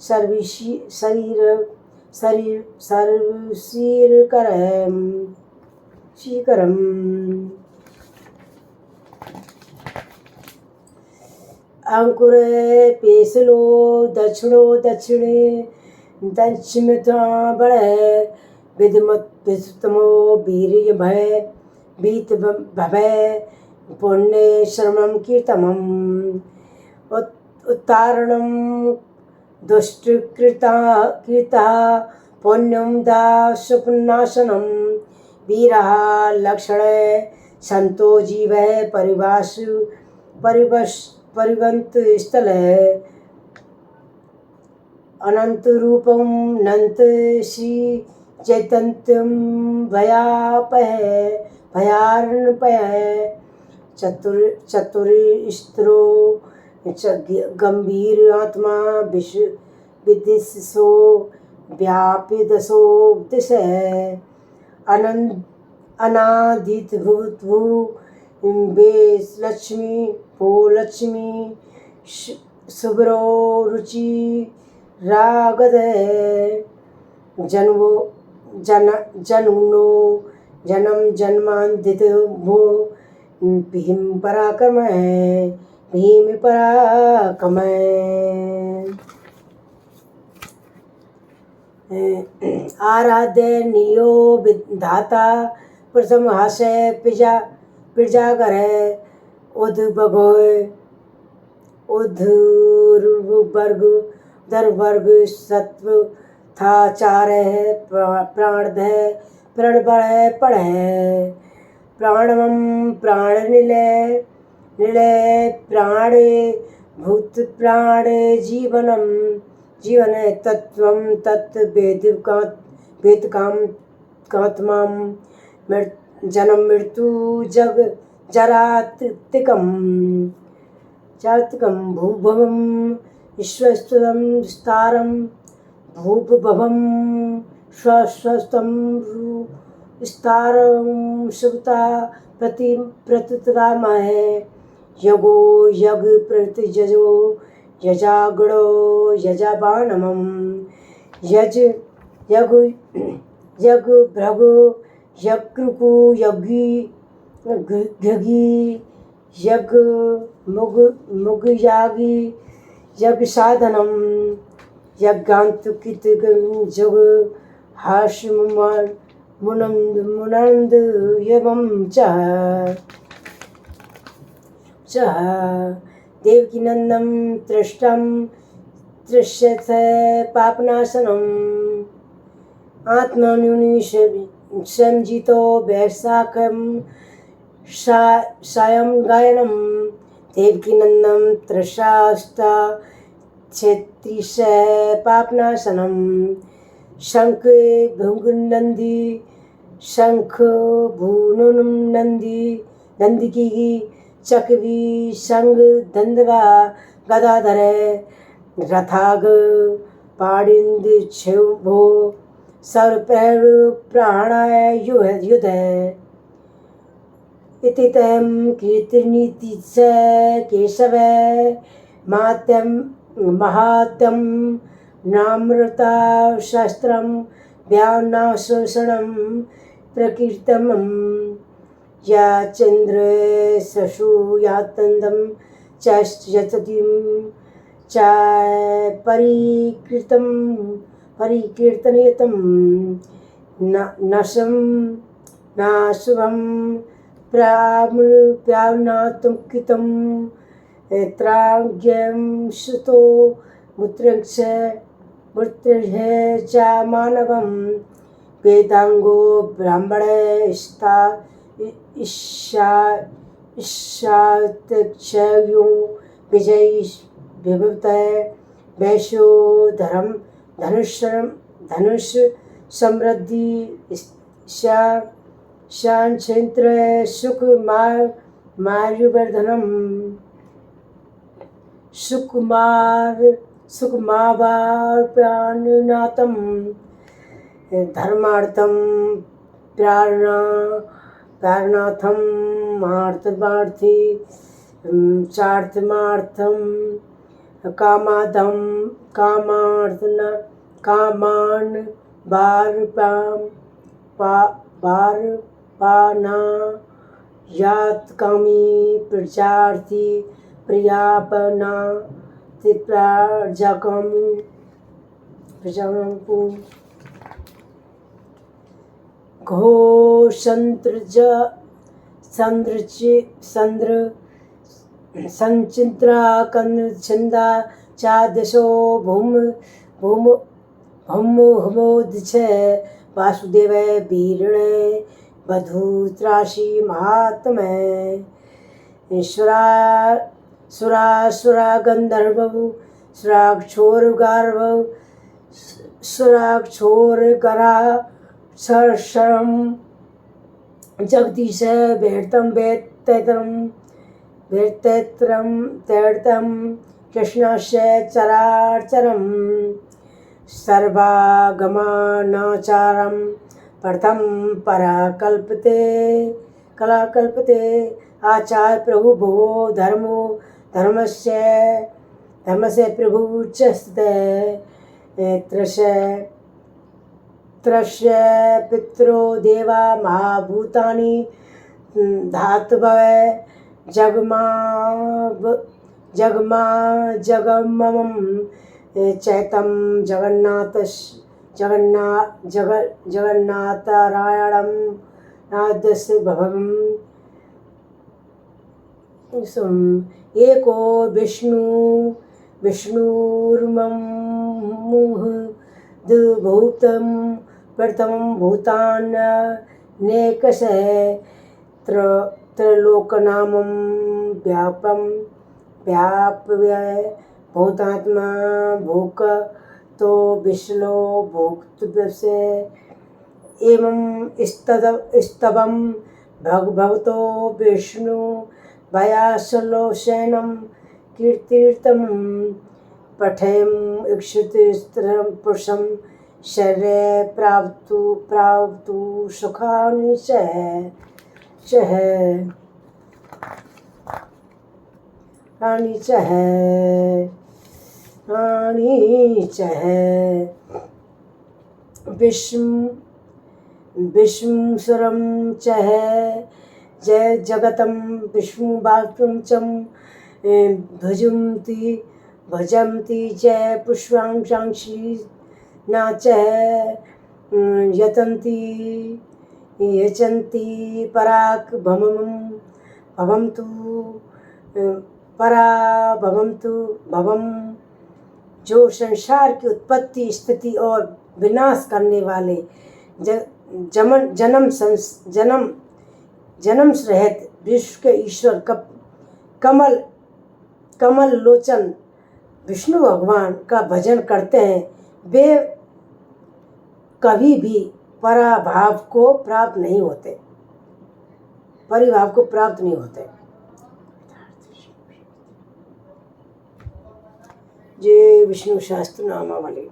शरीर शरीर करम अंकुर पेसलो दक्षिणे दक्षिणता बढ़े विधमो वीर्य भय भीत भय पुण्य श्रवणम कीर्तनम उत्तारणम दुष्टकृता पुण्यम दासुपनाशनम वीरा लक्षण संतो जीव परिवंत स्थल अनंत रूपम नंत श्री चैतन्यम भयापय भयार्णपय चतुर्स्त्रो गंभीर आत्मा विश्व विदिशो व्यापिदशो दिश अनंत अनादित भूत भू बेस लक्ष्मी भो लक्ष्मी सुब्रो रुचि रागद जन्मो जनुनो जन्म जन्मांतित भो भीम पराक्रम है भीम पराक्रम आराध्य नियो विधाता प्रथम हास्य पिजा करे उद्भगोय उद्धर्वर्ग दर्वर्ग सत्व था चार है प्राणद है प्रणबल है पढ़ है प्राणवम प्राण निलय निलय प्राण भूत प्राण जीवनम जीवन तत्वम तत् वेद कात्माम जन्म मृत्यु जग जरातिकम चातिकम भूभवम ईश्वरस्तुतम विस्तारम भूभवम स्वस्वस्तम विस्तारम शुभता प्रतितरामय यगो यग प्रतिजो यजागणो यजाबानमं यज यग यग भृगु यकृकु यज्ञी घृगी यग मुग यागी यज्ञ साधनम यज्ञांतुकित जग हाश मुनंद एवं च देवकीनंदम तृष्टम तृष्यथ पापनाशनम आत्मन्युनि संजितो वैशाखम सायं गायनम देवकीनंदम तृषास्ता क्षेत्रिश पापनाशनम शंख भृंगनंदी शंख भूनुम नंदी नंदिकी चकवी संग धंधवा गदाधर रथाग पाड़िंद क्षोभो सर्वपैर प्राणाय युध इति तम कीर्तनीति च केशव मात्यम महात्यम नामृता शास्त्रम व्यानाशोषणम प्रकीर्तनम या चंद्र शशुयातंदम चयतिम च परिकीर्तनीयतम नशम नाशुभम प्रावनातुकितम त्राग्यम सुतो मूत्रक्ष च मानवम वेदांगो ब्राह्मण ईशातक्षयो विजय विभुत वैश्यो धर्म धनुष समृद्धि शान क्षेत्र सुख मायुवर्धनम सुखमावार्प्यानुनाथम धर्मार्थम प्यारनाथम मार्थमार्थी चार्थमार्थम कामादम कामान बारपाना यातकामी प्रचार्थी प्रियापना प्रजाकामी प्रजाको घोषंद्र संचित्रा कंदा चादशो भूमोदिछ वासुदेव वीरणे बधूत्राशी महात्मय सुरासुरा गंधर्व सुराक्षोरगार्व सुराग छोर गरा शरम जगदीश भेड़तम भेड़तैत्रम तैड़तम कृष्णस्य चराचरम सर्वागमनाचारम प्रथम कलाकल्पते आचार्य प्रभु भो धर्मस्य प्रभु च त्रस्य पितरो देवा महाभूतानि धातवः जगममं चैतं जगन्नाथरायणं नादस्य भवम् एको विष्णुर्ममुद्भूतं प्रथमं भूतान्यनेकशः त्रैलोकनामं व्याप्य भूतात्मा भोक्तो विश्लो भोक्तव्यस्य एवं स्तवं भगवतो विष्णु भयासलोशनं कीर्तिर्तं पठेम इक्षुतिस्त्रं पुरुषं शरीरे प्राप्तु सुखानि च विष्णुसुरं च जय जगतं विष्णुवाक्यं च भजन्ति जय पुष्पांशांसि न च यचन्ति पराक भवम जो संसार की उत्पत्ति स्थिति और विनाश करने वाले जन्म रहित विश्व के ईश्वर कमल लोचन विष्णु भगवान का भजन करते हैं, वे कभी भी परिभाव को प्राप्त नहीं होते। जय विष्णु शास्त्र नामावली।